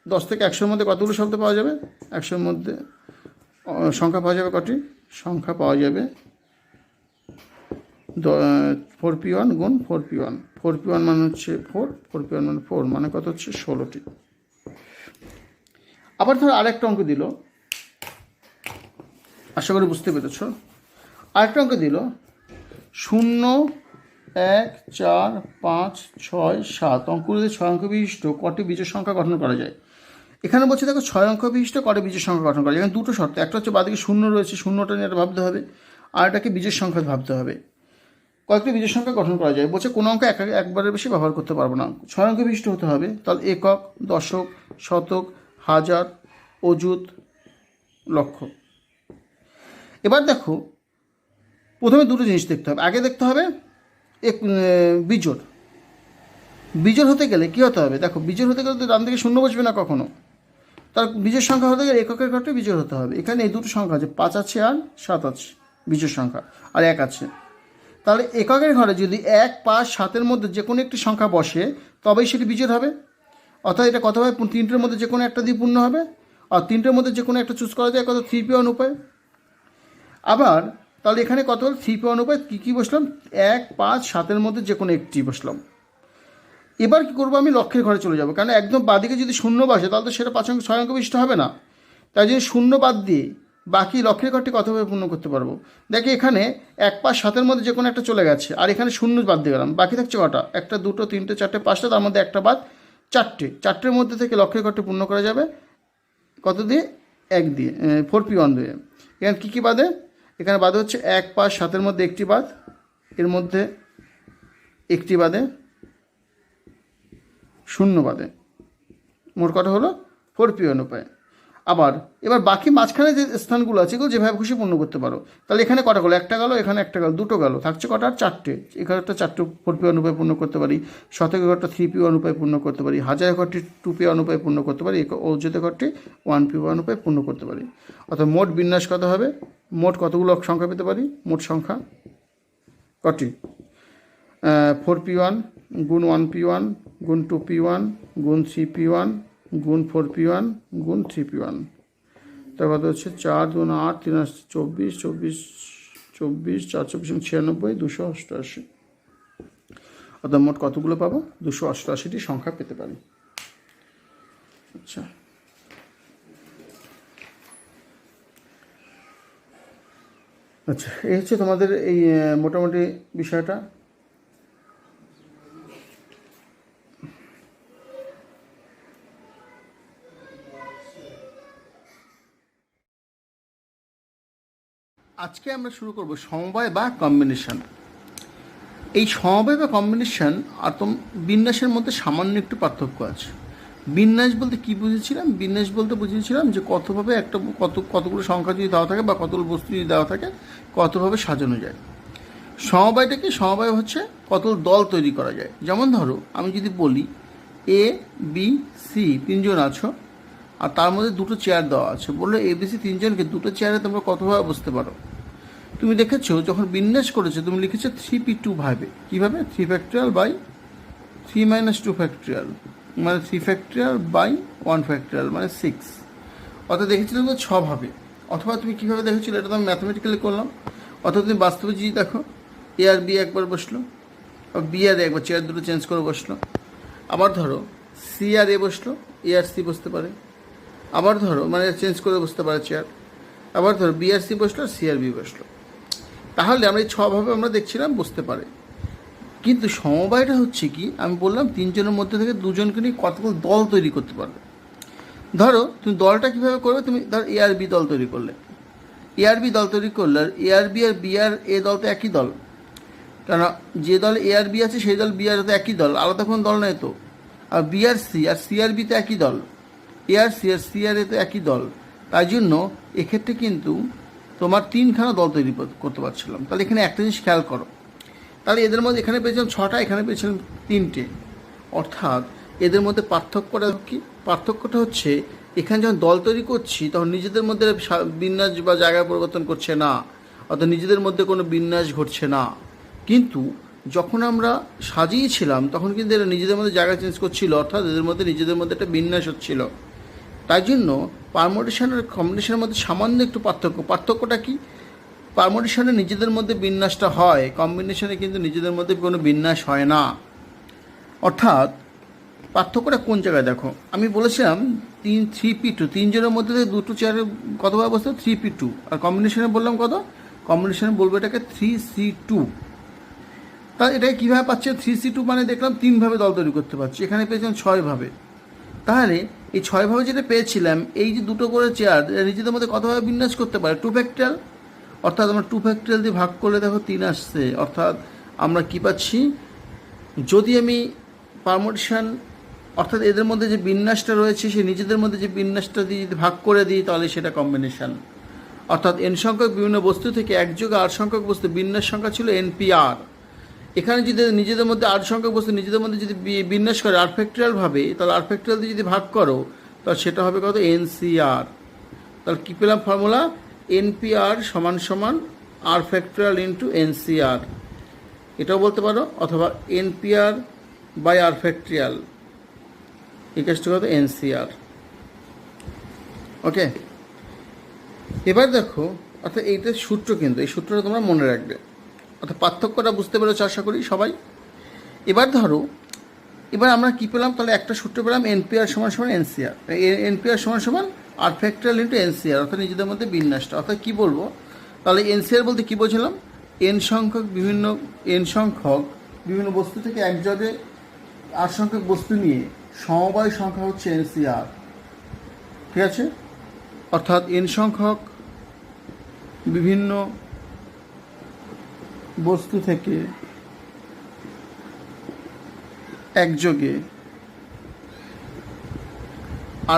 10 থেকে 100-র মধ্যে কতগুলো শব্দ পাওয়া যাবে? 100-র মধ্যে সংখ্যা পাওয়া যাবে কটি? সংখ্যা পাওয়া যাবে 4p1 গুণ 4p1। 4p1 মানে হচ্ছে 4, 4p1 মানে 4, মানে কত হচ্ছে? 16টি। আবার ধর আরেকটা অঙ্ক দিল, আশা করি বুঝতে পেরেছ। আরেকটা অঙ্ক দিল 0, 1, 4, 5, 6, 7 অঙ্কগুলিতে 6 অঙ্ক বিশিষ্ট কটি বিজোড় সংখ্যা গঠন করা যায়? এখানে বলছে দেখো 6 অঙ্ক বিশিষ্ট কটি বিজোড় সংখ্যা গঠন করা যায়। এখানে দুটো শর্ত, একটা হচ্ছে বাদিকে শূন্য রয়েছে, শূন্যটা নিয়ে এটা ভাবতে হবে, আর এটাকে বিজোড় সংখ্যা ভাবতে হবে। কয়েকটি বিজোড় সংখ্যা গঠন করা যায়, বলছে কোনো অঙ্ক একবারের বেশি ব্যবহার করতে পারবো না, 6 অঙ্ক বিশিষ্ট হতে হবে। তাহলে একক, দশক, শতক, হাজার, অযুত, লক্ষ। এবার দেখো প্রথমে দুটো জিনিস দেখতে হবে। আগে দেখতে হবে বিজোড়। বিজোড় হতে গেলে কী হতে হবে? দেখো বিজোড় হতে গেলে তো ডান দিকে শূন্য বসবে না কখনো, তার বিজোড় সংখ্যা হতে গেলে এককের ঘরটা বিজোড় হতে হবে। এখানে এই দুটো সংখ্যা আছে, 5 আছে আর 7 আছে বিজোড় সংখ্যা, আর 1 আছে। তাহলে এককের ঘরে যদি 1, 5, 7-এর মধ্যে যে কোনো একটি সংখ্যা বসে তবেই সেটি বিজোড় হবে। অর্থাৎ এটা কতভাবে? 3টের মধ্যে যে কোনো একটা দিয়ে পূর্ণ হবে, আর 3টের মধ্যে যে কোনো একটা চুজ করা যায় কত? 3p অনুপায়। আবার তাহলে এখানে কত হল? 3p অনুপায় কী বসলাম? 1, 5, 7-এর মধ্যে যে কোনো একটি বসলাম। এবার কী করবো? আমি লক্ষ্যের ঘরে চলে যাব, কারণ একদম বাদিকে যদি শূন্য বসে তাহলে তো সেটা 6 অঙ্ক বিশিষ্ট হবে না। তাই জন্য শূন্য বাদ দিয়ে বাকি লক্ষ্যের ঘরটি কতভাবে পূর্ণ করতে পারবো? দেখি এখানে 1, 5, 7-এর মধ্যে যে কোনো একটা চলে গেছে, আর এখানে শূন্য বাদ দিয়ে গেলাম, বাকি থাকছে কটা? 1, 2, 3, 4, 5টা, তার মধ্যে একটা বাদ, 4টের মধ্যে থেকে লক্ষ্যের ঘরটি পূর্ণ করা যাবে কত দিয়ে? 1 দিয়ে, 4p1 দিয়ে। এখানে কী বাদে? এখানে বাদে হচ্ছে 1, 5, 7-এর মধ্যে একটি বাদ, এর মধ্যে একটি বাদে, শূন্য বাদে, মোট কটা হলো? 4p অনুপায়। আবার এবার বাকি মাঝখানে যে স্থানগুলো আছে এগুলো যেভাবে খুশি পূর্ণ করতে পারো। তাহলে এখানে কটা গেলো? একটা গেলো, এখানে একটা গেলো, দুটো গেলো, থাকছে কটা? আর 4টে। এখানে একটা 4টে 4p অনুপায় পূর্ণ করতে পারি, শতকের ঘরটা 3p অনুপায় পূর্ণ করতে পারি, হাজারের ঘরটি 2p অনুপায় পূর্ণ করতে পারি, অযুতের ঘরটি 1p অনুপায় পূর্ণ করতে পারি। অর্থাৎ মোট বিন্যাস কত হবে? মোট কতগুলো সংখ্যা পেতে পারি? মোট সংখ্যা কটি? 4p1 গুণ 1p1 গুণ 2p1 গুণ 3p1 গুণ 4p1 গুণ 3p1, তার কথা হচ্ছে 4 2 8 3 24, 24 24 4 24 96, 288। অর্থাৎ মোট কতগুলো পাবো? 288টি সংখ্যা পেতে পারি। আচ্ছা, আচ্ছা, এই হচ্ছে তোমাদের এই মোটামুটি বিষয়টা। আজকে আমরা শুরু করব সমবায় বা কম্বিনেশন। এই সমবায় বা কম্বিনেশন আর বিন্যাসের মধ্যে সামান্য একটু পার্থক্য আছে। বিন্যাস বলতে কি বুঝেছিলাম? বিন্যাস বলতে বুঝেছিলাম যে কতভাবে একটা কতগুলো সংখ্যা যদি দেওয়া থাকে বা কতগুলো বস্তু যদি দেওয়া থাকে কতভাবে সাজানো যায়। সমবায়টা কি? সমবায় হচ্ছে কতগুলো দল তৈরি করা যায়। যেমন ধরো আমি যদি বলি A, B, C 3জন আছো, আর তার মধ্যে দুটো চেয়ার দেওয়া আছে, বললো ABC 3জনকে দুটো চেয়ারে তোমরা কতভাবে বসতে পারো? তুমি দেখেছো যখন বিন্যাস করেছো তুমি লিখেছো 3p2 ভাবে। কীভাবে? 3 ফ্যাক্টরিয়াল বাই 3 - 2 ফ্যাক্টরিয়াল, মানে 3 ফ্যাক্টরিয়াল বাই 1 ফ্যাক্টরিয়াল, মানে 6। অর্থাৎ দেখেছিলে তো 6 ভাবে। অথবা তুমি কীভাবে দেখেছিলে? এটা তো আমি ম্যাথমেটিক্যালি করলাম। অথবা তুমি বাস্তবে যদি দেখো A আর B একবার বসলো, B আর একবার চেয়ার দুটো চেঞ্জ করে বসলো। আবার ধরো C আর A বসলো, A আর C বসতে পারে। আবার ধরো মানে চেঞ্জ করে বসতে পারে চেয়ার। আবার ধরো B আর C বসলো, C আর B বসলো। তাহলে আমরা এই 6 ভাবে আমরা দেখছিলাম বসতে পারে। কিন্তু সমবায়টা হচ্ছে কি? আমি বললাম 3জনের মধ্যে থেকে 2জনকে নিয়ে কতগুলো দল তৈরি করতে পারবে। ধরো তুমি দলটা কীভাবে করবে? তুমি ধরো A আর B দল তৈরি করলে, A আর B দল তৈরি করলে, আর A R B R B R A দল তো একই দল, কেন যে দলে A আর B আছে সেই দল B আর তো একই দল, আলাদা কোনো দল নয় তো। আর B আর C আর C আর B তো একই দল, A R C R C R A তো একই দল। তাই জন্য এক্ষেত্রে কিন্তু তোমার 3খানা দল তৈরি করতে পারছিলাম। তাহলে এখানে একটা জিনিস খেয়াল করো, তাহলে এদের মধ্যে এখানে পেয়েছিলাম 6টা, এখানে পেয়েছিলাম 3টে, অর্থাৎ এদের মধ্যে পার্থক্যটা কি? পার্থক্যটা হচ্ছে এখানে যখন দল তৈরি করছি তখন নিজেদের মধ্যে বিন্যাস বা জায়গা পরিবর্তন করছে না, অর্থাৎ নিজেদের মধ্যে কোনো বিন্যাস ঘটছে না। কিন্তু যখন আমরা সাজিয়েছিলাম তখন কিন্তু এরা নিজেদের মধ্যে জায়গা চেঞ্জ করছিল, অর্থাৎ এদের মধ্যে নিজেদের মধ্যে একটা বিন্যাস হচ্ছিল। তাই জন্য পারমুটেশন আর কম্বিনেশনের মধ্যে সামান্য একটু পার্থক্যটা কি? পারমুটেশনে নিজেদের মধ্যে বিন্যাসটা হয়, কম্বিনেশনে কিন্তু নিজেদের মধ্যে কোনো বিন্যাস হয় না। অর্থাৎ পার্থক্যটা কোন জায়গায় দেখো, আমি বলেছিলাম 3p2, 3 জনের মধ্যে দুটো চেয়ারের কতভাবে বসতে 3p2, আর কম্বিনেশনে বললাম কত? কম্বিনেশনে বলবো এটাকে 3c2। তাহলে এটাকে কীভাবে পাচ্ছে? 3c2 মানে দেখলাম 3ভাবে দল তৈরি করতে পারছি, এখানে পেয়েছিলাম 6ভাবে। তাহলে এই 6ভাবে যেটা পেয়েছিলাম, এই যে দুটো করে চেয়ার নিজেদের মধ্যে কতভাবে বিন্যাস করতে পারে? 2 ফ্যাক্টরিয়াল, অর্থাৎ আমরা 2 ফ্যাক্টরিয়াল দিয়ে ভাগ করলে দেখো 3 আসছে, অর্থাৎ আমরা কী পাচ্ছি? যদি আমি পারমুটেশন অর্থাৎ এদের মধ্যে যে বিন্যাসটা রয়েছে সে নিজেদের মধ্যে যে বিন্যাসটা দিয়ে যদি ভাগ করে দিই তাহলে সেটা কম্বিনেশন। অর্থাৎ n সংখ্যক বিভিন্ন বস্তু থেকে একযোগে r সংখ্যক বস্তু বিন্যাস সংখ্যা ছিল npr। এখানে যদি নিজেদের মধ্যে r সংখ্যক বস্তু নিজেদের মধ্যে যদি বিন্যাস করে r ফ্যাক্টরিয়ালভাবে, তাহলে r ফ্যাক্টরিয়াল দিয়ে যদি ভাগ করো তাহলে সেটা হবে কত? ncr। তাহলে কী পেলাম ফর্মুলা? npr সমান সমান r ফ্যাক্টরিয়াল ইন্টু ncr, এটাও বলতে পারো, অথবা npr by r factorial equal কত? ncr। ওকে, এবার দেখো, অর্থাৎ এইটা সূত্র, কিন্তু এই সূত্রটা তোমরা মনে রাখবে, অর্থাৎ পার্থক্যটা বুঝতে পেরেছো আশা করি সবাই। এবার ধরো, এবার আমরা কী পেলাম? তাহলে একটা সূত্র পেলাম npr সমান সমান ncr, npr সমান সমান r ফ্যাক্টরিয়াল ইন্টু ncr, অর্থাৎ নিজেদের মধ্যে বিন্যাসটা। অর্থাৎ কী বলবো? তাহলে ncr বলতে কী বলছিলাম? n সংখ্যক বিভিন্ন বস্তু থেকে একযোগে r সংখ্যক বস্তু নিয়ে সমবায় সংখ্যা হচ্ছে ncr, ঠিক আছে? অর্থাৎ n সংখ্যক বিভিন্ন বস্তু থেকে একযোগে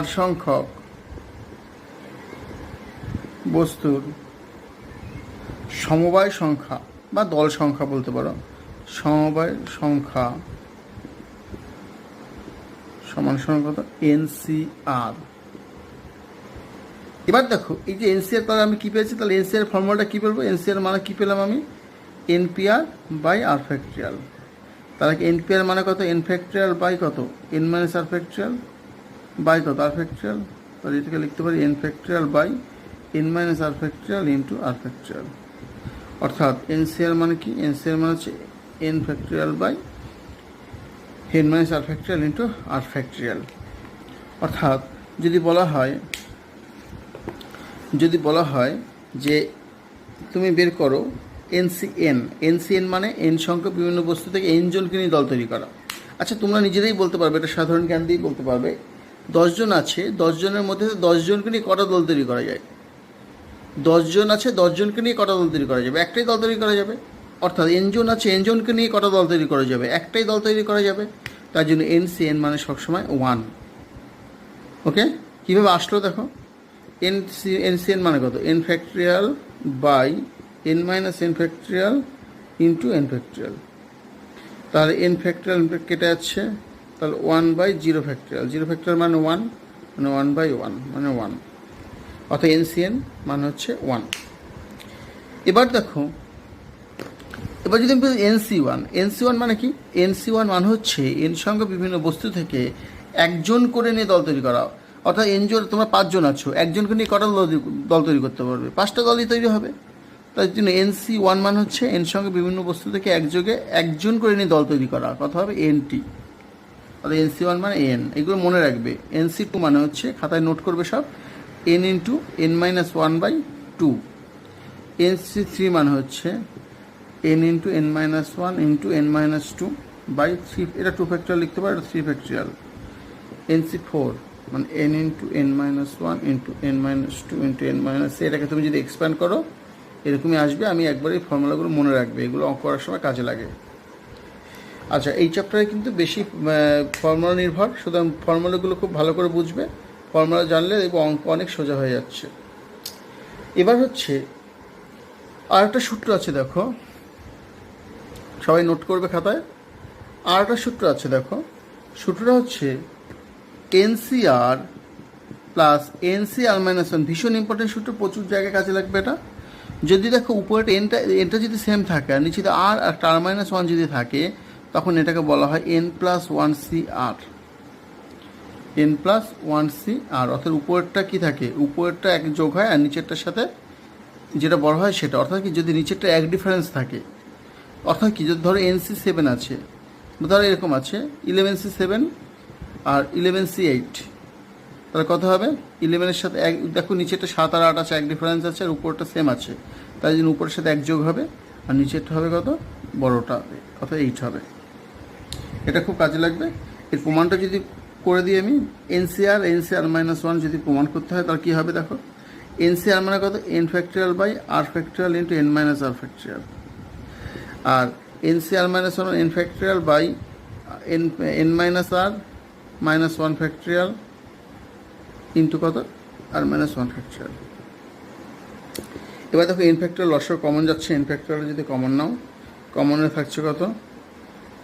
r সংখ্যক বস্তুর সমবায় সংখ্যা বা দল সংখ্যা বলতে পারো, সমবায় সংখ্যা সমান সমান কত? ncr। এবার দেখো, এই যে ncr, তাহলে আমি কী পেয়েছি? তাহলে ncr ফর্মুলাটা কী বলবো? ncr মানে কী পেলাম আমি? npr by r factorial. তাহলে npr মানে কত? n ফ্যাক্টরিয়াল বাই কত? n minus r factorial by কত? r factorial. তাহলে এটাকে লিখতে পারি n factorial by n minus r factorial into r factorial. অর্থাৎ ncr মানে কি? ncr মানে হচ্ছে n factorial by n minus r factorial into r factorial. অর্থাৎ যদি বলা হয় যে তুমি বের করো NCN মানে n সংখ্যক বিভিন্ন বস্তু থেকে n জনকে নিয়ে দল তৈরি করা। আচ্ছা, তোমরা নিজেরাই বলতে পারবে, এটা সাধারণ জ্ঞান দিয়েই বলতে পারবে। 10 জন আছে, 10 জনের মধ্যে 10 জনকে নিয়ে কটা দল তৈরি করা যায়? 10 জন আছে, 10 জনকে নিয়ে কটা দল তৈরি করা যাবে? একটাই দল তৈরি করা যাবে। অর্থাৎ n জন আছে, n জনকে নিয়ে কটা দল তৈরি করা যাবে? একটাই দল তৈরি করা যাবে। তার জন্য NCN মানে সবসময় 1। ওকে, কীভাবে আসলো দেখো, NCN মানে কত? n factorial by n minus n factorial into n factorial. তাহলে n ফ্যাক্টরিয়াল কেটে যাচ্ছে, তাহলে 1 বাই 0 ফ্যাক্টরিয়াল, 0 ফ্যাক্টরিয়াল মানে 1, মানে 1 বাই 1 মানে 1, অর্থাৎ NCN মানে হচ্ছে 1। এবার দেখো, এবার যদি আমি NC1 মানে কি? NC1 মানে হচ্ছে n সংখ্যক বিভিন্ন বস্তু থেকে একজন করে নিয়ে দল তৈরি করা। অর্থাৎ n জন, তোমরা 5 জন আছো, একজনকে নিয়ে কটা দল তৈরি করতে পারবে? 5টা দলই তৈরি হবে। তাই জন্য NC1 মানে হচ্ছে n সংখ্যক বিভিন্ন বস্তু থেকে একযোগে একজন করে নিয়ে দল তৈরি করা, কথা হবে NT। অর্থাৎ NC1 মানে n, এগুলো মনে রাখবে। NC2 মানে হচ্ছে, খাতায় নোট করবে সব, n into n minus 1 by 2। NC3 মানে হচ্ছে n into n minus 1 into n minus 2 by 3, এটা 2 ফ্যাক্টরিয়াল লিখতে পারো, এটা 3 ফ্যাক্টরিয়াল। NC4 মানে n into n minus 1 into n minus 2 into n minus, এটাকে তুমি যদি এক্সপ্যান্ড করো এরকমই আসবে। আমি একবার এই ফর্মুলাগুলো মনে রাখবে, এগুলো অঙ্ক করার সময় কাজে লাগে। আচ্ছা, এই চ্যাপ্টারে কিন্তু বেশি ফর্মুলা নির্ভর, সুতরাং ফর্মুলাগুলো খুব ভালো করে বুঝবে, ফর্মুলা জানলে এবং অঙ্ক অনেক সোজা হয়ে যাচ্ছে। এবার হচ্ছে আর একটা সূত্র আছে, দেখো সবাই নোট করবে খাতায়। আর একটা সূত্র আছে, দেখো সূত্রটা হচ্ছে NCR plus NCR minus one. ভীষণ ইম্পর্টেন্ট সূত্র, প্রচুর জায়গায় কাজে লাগবে এটা। যদি দেখো উপরে এনটা যদি সেম থাকে আর নিচে আর একটা আর মাইনাস ওয়ান যদি থাকে, তখন এটাকে বলা হয় এন প্লাস ওয়ান সি আর। এন প্লাস ওয়ান সি আর, অর্থাৎ উপরেরটা কী থাকে, উপরেরটা এক যোগ হয় আর নিচেরটার সাথে যেটা বড় হয় সেটা। অর্থাৎ কি, যদি নিচেরটা এক ডিফারেন্স থাকে, অর্থাৎ কি, যদি ধরো এনসি 7 আছে, ধরো এরকম আছে 11C7 আর 11C8, তাহলে কত হবে 11-এর সাথে এক, দেখো নিচেরটা 7 আর 8 আছে, এক ডিফারেন্স আছে, আর উপরটা সেম আছে, তাই জন্য উপরের সাথে এক যোগ হবে আর নিচেরটা হবে কত, বড়টা হবে, অর্থাৎ 8 হবে। এটা খুব কাজে লাগবে। এর প্রমাণটা যদি করে দিই আমি, এনসিআর মাইনাস ওয়ান যদি প্রমাণ করতে হয় তাহলে কী হবে, দেখো এনসিআর মানে কত, n factorial by r factorial into n minus r factorial. আর n c r minus one n factorial by n minus r minus one factorial into কত, আর মাইনাস ওয়ান ফ্যাক্টরিয়াল। এবার দেখো এন ফ্যাক্টরিয়াল লসর কমন যাচ্ছে, n factorial যদি common নাও, কমনে থাকছে কত,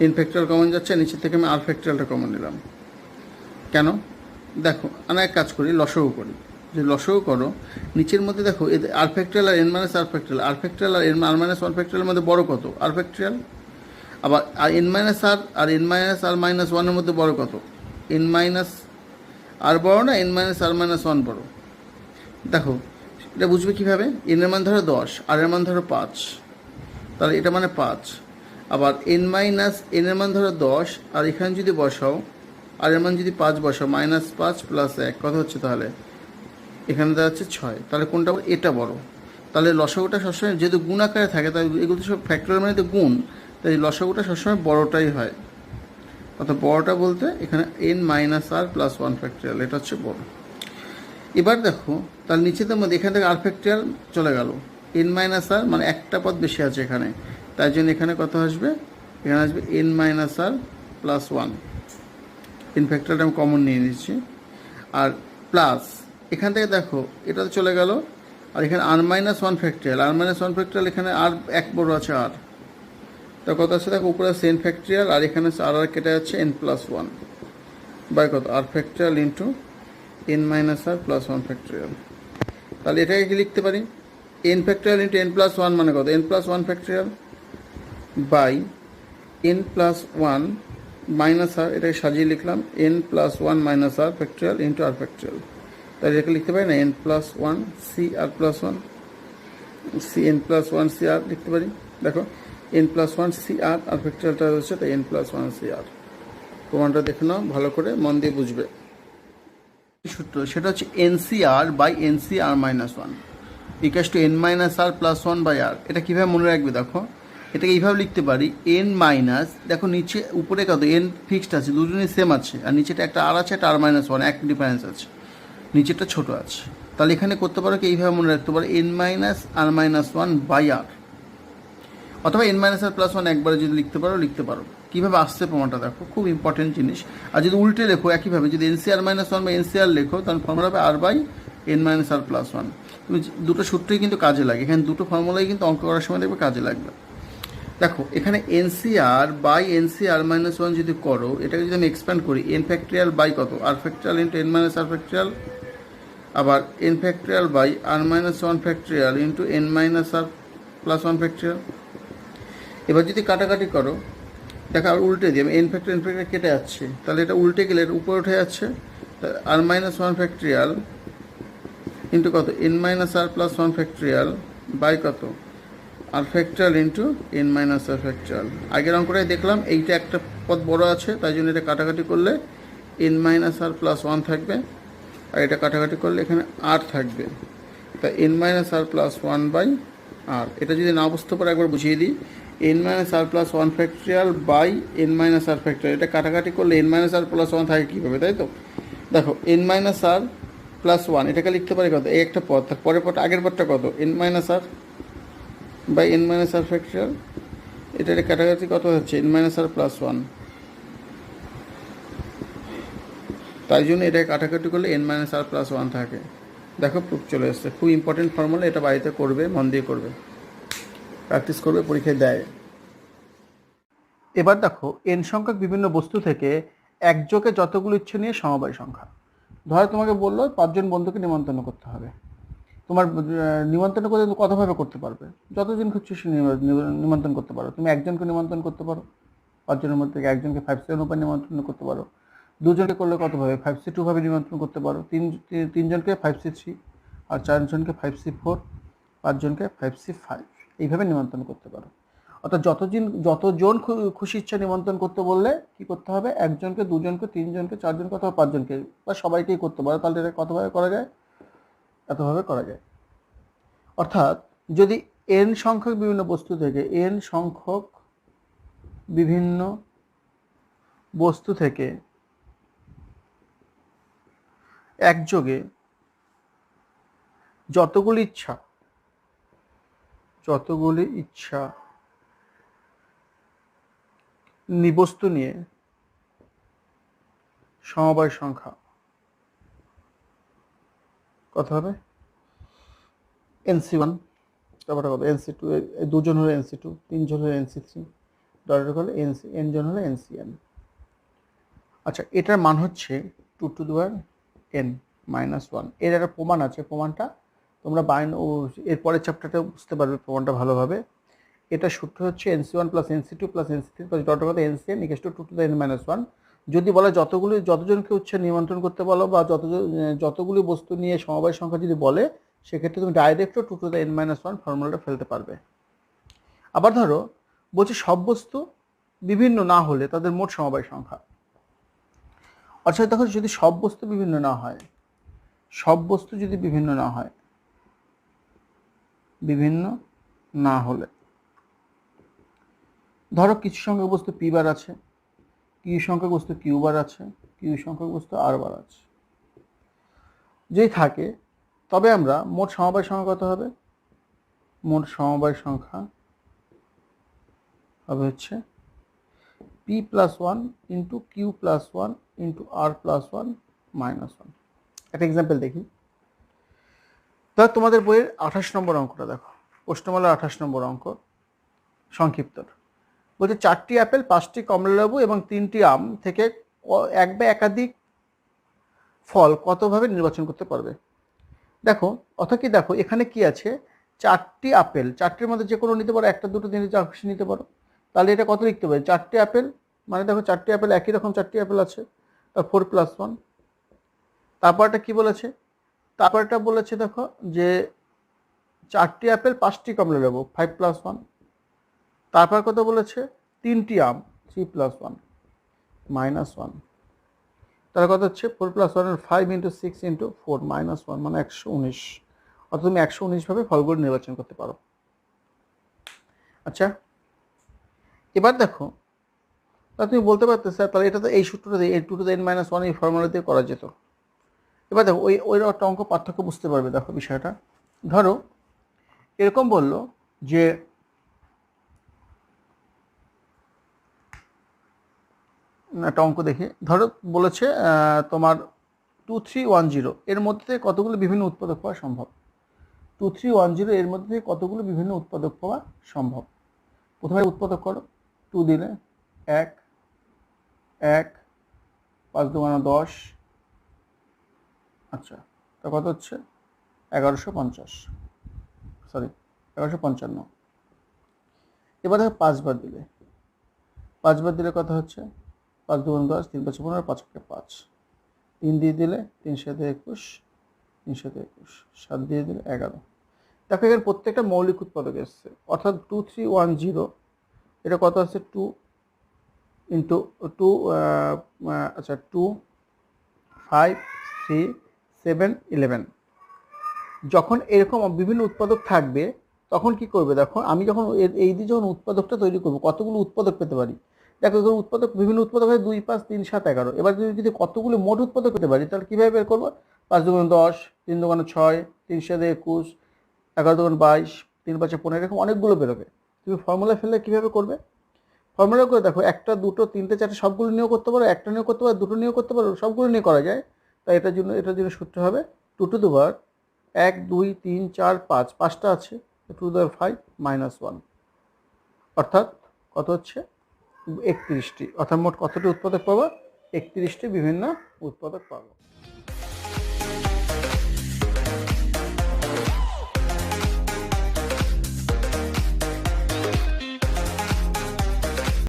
এন ফ্যাক্টরিয়াল কমন যাচ্ছে, নিচের থেকে আমি আর ফ্যাক্টরিয়ালটা কমন নিলাম। কেন, দেখো আমরা এক কাজ করি, লসও করি। যে লসও করো, নিচের মধ্যে দেখো আর ফ্যাক্টরিয়াল আর এন মাইনাস আর ফ্যাক্টরিয়াল, আর ফ্যাক্টরিয়াল আর এন আর মাইনাস ওয়ান ফ্যাক্টরিয়ালের মধ্যে বড় কত, আর ফ্যাক্টরিয়াল। আবার আর এন মাইনাস আর এন মাইনাস আর মাইনাস ওয়ানের মধ্যে বড় কত, এন মাইনাস আর বড় না N minus r minus one বড়। দেখো এটা বুঝবে কীভাবে, এনের মান ধরো 10 আর এর মান ধরো 5, তাহলে এটা মানে 5। আবার এন মাইনাস এনের মান ধরো 10 আর এখানে যদি বসাও আর এর মান যদি 5 বসাও, -5 প্লাস 1 কত হচ্ছে, তাহলে এখানে দেওয়া হচ্ছে 6। তাহলে কোনটা, এটা বড়। তাহলে লসাগুটা সবসময় যেহেতু গুণ আকারে থাকে, তাই এগুলো তো সব ফ্যাক্টরিয়াল মানে তো গুণ, তাই লসাগুটা সবসময় বড়টাই হয়। অর্থাৎ বড়টা বলতে এখানে N minus r plus one factorial, এটা হচ্ছে বড়। এবার দেখো তার নিচেদের মধ্যে এখান থেকে আর ফ্যাক্টরিয়াল চলে গেল, এন মাইনাস আর মানে একটা পদ বেশি আছে এখানে, তাই জন্য এখানে কত আসবে, এখানে আসবে N minus r plus one. N ফ্যাক্টরিয়ালটা আমি কমন নিয়ে নিচ্ছি, আর প্লাস এখান থেকে দেখো এটা চলে গেল, আর এখানে আর মাইনাস ওয়ান ফ্যাক্টরিয়াল, আর মাইনাস ওয়ান ফ্যাক্টরিয়াল এখানে আর এক বড় আছে আর, তা কত আছে দেখো, উপরে আছে এন ফ্যাক্টরিয়াল আর এখানে আর কেটে যাচ্ছে এন প্লাস ওয়ান বাই কত, r factorial into n minus r plus one factorial. তাহলে এটাকে কি লিখতে পারি, n factorial into n plus one মানে কত, n plus one factorial by n plus one minus r, এটাকে সাজিয়ে লিখলাম n plus one minus r factorial into r factorial. তাহলে এটাকে লিখতে পারি না, n plus one C r plus one, C n plus one C r লিখতে পারি। দেখো এন প্লাস ওয়ান সি আর, আর ফ্যাক্টরিয়ালটা হচ্ছে তাই এন প্লাস ওয়ান সি আর। প্রমাণটা দেখে নাও ভালো করে, মন দিয়ে বুঝবে। সূত্র সেটা হচ্ছে nCr by NCR minus one equals to n minus r plus one by r. এটা কীভাবে মনে রাখবে, দেখো এটাকে এইভাবে লিখতে পারি, এন মাইনাস, দেখো নিচে উপরে কত এন ফিক্সড আছে, দুজনই সেম আছে, আর নিচেটা একটা আর আছে, একটা আর মাইনাস ওয়ান, এক ডিফারেন্স আছে, নিচেরটা ছোটো আছে। তাহলে এখানে করতে পারো কি, এইভাবে মনে রাখতে পারো n minus r minus one by r, অথবা n minus r plus one একবারে যদি লিখতে পারো লিখতে পারো। কীভাবে আসছে প্রমাণটা দেখো, খুব ইম্পর্টেন্ট জিনিস। আর যদি উল্টে লেখো একইভাবে, যদি এনসিআর মাইনাস ওয়ান বা এনসিআর লেখো, তখন ফর্মুলা হবে r by n minus r plus one. তুমি দুটো সূত্রই কিন্তু কাজে লাগে, এখানে দুটো ফর্মুলাই কিন্তু অঙ্ক করার সময় দেখবে কাজে লাগবে। দেখো এখানে n c r by NCR minus one যদি করো, এটাকে যদি আমি এক্সপ্যান্ড করি, এন ফ্যাক্টরিয়াল বাই কত, r factorial into n minus r factorial, আবার n factorial by r minus one factorial into n minus r plus one factorial. এবার যদি কাটাকাটি করো, দেখো আর উল্টে দিই আমি, এন ফ্যাক্টরিয়াল কেটে যাচ্ছে, তাহলে এটা উল্টে গেলে এটা উপরে উঠে যাচ্ছে, r minus one factorial into কত, n minus r plus one factorial by কত, r factorial into n minus r factorial. আগের অঙ্কটাই দেখলাম এইটা একটা পদ বড় আছে, তাই জন্য এটা কাটাকাটি করলে n minus r plus one থাকবে, আর এটা কাটাকাটি করলে এখানে আর থাকবে, তাই n minus r plus one by r. এটা যদি না বুঝতে পারে একবার বুঝিয়ে দিই, n minus r plus one factorial by n minus r factorial, এটা কাটাকাটি করলে n minus r plus one থাকে কীভাবে, তাই তো। দেখো n minus r plus one এটাকে লিখতে পারি কত, এই একটা পদ, তার পরের পদটা আগের পদটা কত, n minus r by n minus r factorial, এটা কাটাকাটি কত হচ্ছে, n minus r plus one, তাই জন্য এটাকে কাটাকাটি করলে n-r+1 থাকে। দেখো প্রুফ চলে এসছে। খুব ইম্পর্টেন্ট ফর্মুলা, এটা বাড়িতে করবে, মন দিয়ে করবে, প্র্যাকটিস করবে, পরীক্ষায় দেয়। এবার দেখো n সংখ্যক বিভিন্ন বস্তু থেকে একযোগে যতগুলো ইচ্ছে নিয়ে সমবায় সংখ্যা। ধরো তোমাকে বললো 5 জন বন্ধুকে নিমন্ত্রণ করতে হবে। তোমার নিমন্ত্রণ করতে তুমি কতভাবে করতে পারবে? যতজন খুশি নিমন্ত্রণ করতে পারো। তুমি একজনকে নিমন্ত্রণ করতে পারো, 5 জনের মধ্যে থেকে একজনকে 5C1 উপায় নিমন্ত্রণ করতে পারো। দুজনকে করলে কতভাবে? 5C2 ভাবে নিমন্ত্রণ করতে পারো। তিনজনকে 5C3, আর 4 জনকে 5C4, 5 জনকে 5C5, এইভাবে নিমন্ত্রণ করতে পারো। অর্থাৎ যতজন খুশি ইচ্ছা নিমন্ত্রণ করতে বললে কি করতে হবে? একজনকে, দুজনকে, 3 জনকে, 4 জনকে অথবা 5 জনকে, বা সবাইকেই করতে পারো। তাহলে এটা কতভাবে করা যায়? এতভাবে করা যায়। অর্থাৎ যদি n সংখ্যক বিভিন্ন বস্তু থেকে একযোগে যতগুলি ইচ্ছা বস্তু নিয়ে সমবায় সংখ্যা কত হবে? NC1, তারপরে কত? NC2, দুজন হলে NC2, 3 জন হলে NC3, ডটের হলে n জন হলে NCn। আচ্ছা, এটার মান হচ্ছে 2n-1। এর একটা প্রমাণ আছে, প্রমাণটা তোমরা এরপরের চ্যাপ্টারটা বুঝতে পারবে প্রমাণটা ভালোভাবে। এটা সূত্র হচ্ছে NC1 + NC2 + NC3 + ডটের কথা NCn = 2n-1। যদি বলে যতজনকে উচ্ছে নিমন্ত্রণ করতে বলো, বা যতগুলি বস্তু নিয়ে সমবায় সংখ্যা যদি বলে, সেক্ষেত্রে তুমি ডাইরেক্ট 2n-1 ফর্মুলাটা ফেলতে পারবে। আবার ধরো বলছি সব বস্তু বিভিন্ন না হলে তাদের মোট সমবায় সংখ্যা। অর্থাৎ দেখো যদি সব বস্তু বিভিন্ন না হয়, বিভিন্ন না হলে, ধরো কিছু সংখ্যক বস্তু p বার আছে, কিছু সংখ্যক বস্তু q বার আছে, কিছু সংখ্যক বস্তু r বার আছে, যদি থাকে, তবে আমরা মোট সমবায় সংখ্যা কত হবে? মোট সমবায় সংখ্যা হবে হচ্ছে p+1 × q+1 × r+1 -1। একটা এক্সাম্পল দেখি। ধর তোমাদের বইয়ের 28 নম্বর অঙ্কটা দেখো, প্রশ্নমালার 28 নম্বর অঙ্ক, সংক্ষিপ্ত। বলছে 4টি আপেল, 5টি কমলালেবু এবং 3টি আম থেকে এক বা একাধিক ফল কতভাবে নির্বাচন করতে পারবে? দেখো দেখো এখানে কি আছে? 4টি আপেল, 4টির মধ্যে যে কোনো নিতে পারো, একটা দুটো দিনে যা খুশি নিতে পারো। তাহলে এটা কত লিখতে পারি? 4টি আপেল মানে দেখো 4টি আপেল, একই রকম 4টি আপেল আছে, 4+1। তারপরটা কি বলেছে? তারপরটা বলেছে দেখো যে 4টি আপেল, 5টি কমলালেবু, 5+1। তারপর কত বলেছে? 3টি আম, 3+1 -1। তাহলে কত হচ্ছে? 4+1 5 × 6 × 4 -1 মানে 119। অর্থাৎ তুমি 119 ভাবে ফলগুলো নির্বাচন করতে পারো। আচ্ছা, এবার দেখো, তা তুমি বলতে পারতে স্যার তাহলে এটা তো এই সূত্রটা দিয়ে 2n-1 এই ফর্মুলা দিয়ে করা যেত। এবার দেখো ওই একটা অঙ্ক পার্থক্য বুঝতে পারবে। দেখো বিষয়টা, ধরো এরকম বললো যে একটা অঙ্ক দেখি। ধরো বলেছে তোমার 2310 এর মধ্যে কতগুলো বিভিন্ন উৎপাদক পাওয়া সম্ভব? 2310 এর মধ্যে কতগুলো বিভিন্ন উৎপাদক পাওয়া সম্ভব? প্রথমে উৎপাদক করো। 2 দিলে 1, 1, 5 × 2 = 10। আচ্ছা, তা কত হচ্ছে? 1155। এবার দেখো 5 বার দিলে, 5 বার দিলে কত হচ্ছে? 5 × 2 = 10, 3 × 5 = 15, 5 × 5, 3 দিয়ে দিলে 3 × 7 = 21, 3 × 7 = 21, 7 দিয়ে দিলে 11। দেখো এখানে প্রত্যেকটা মৌলিক উৎপাদক এসছে। অর্থাৎ 2310 এটা কত আছে? 2 × 2, আচ্ছা 2, 5, 3, 7, 11। যখন এরকম বিভিন্ন উৎপাদক থাকবে তখন কি করবে? দেখো আমি যখন এই দিয়ে যখন উৎপাদকটা তৈরি করবো, কতগুলো উৎপাদক পেতে পারি? দেখো এখানে বিভিন্ন উৎপাদক হয় 2, 5, 3, 7, 11। এবার যদি কতগুলো মোট উৎপাদক পেতে পারি, তাহলে কীভাবে বের করবো? 5 × 2 = 10, 3 × 2 = 6, 3 × 7 = 21, 11 × 2 = 22, 3 × 5 = 15, এরকম অনেকগুলো বেরোবে। তুমি ফর্মুলা ফেললে কীভাবে করবে? ফর্মুলা করে দেখো, একটা দুটো তিনটে চারটে সবগুলো নিয়েও করতে পারো, একটা নিয়েও করতে পারো, দুটো নিয়েও করতে পারো, সবগুলো নিয়ে করা যায়। তাই এটার জন্য সূত্র হবে 2 টু দি পাওয়ার 1 2 3 4 5, পাঁচটা আছে, 2 টু দি পাওয়ার 5 -1, অর্থাৎ কত হচ্ছে 31টি। অর্থাৎ মোট কতটি উৎপাদক পাবো? 31টি বিভিন্ন উৎপাদক পাবো।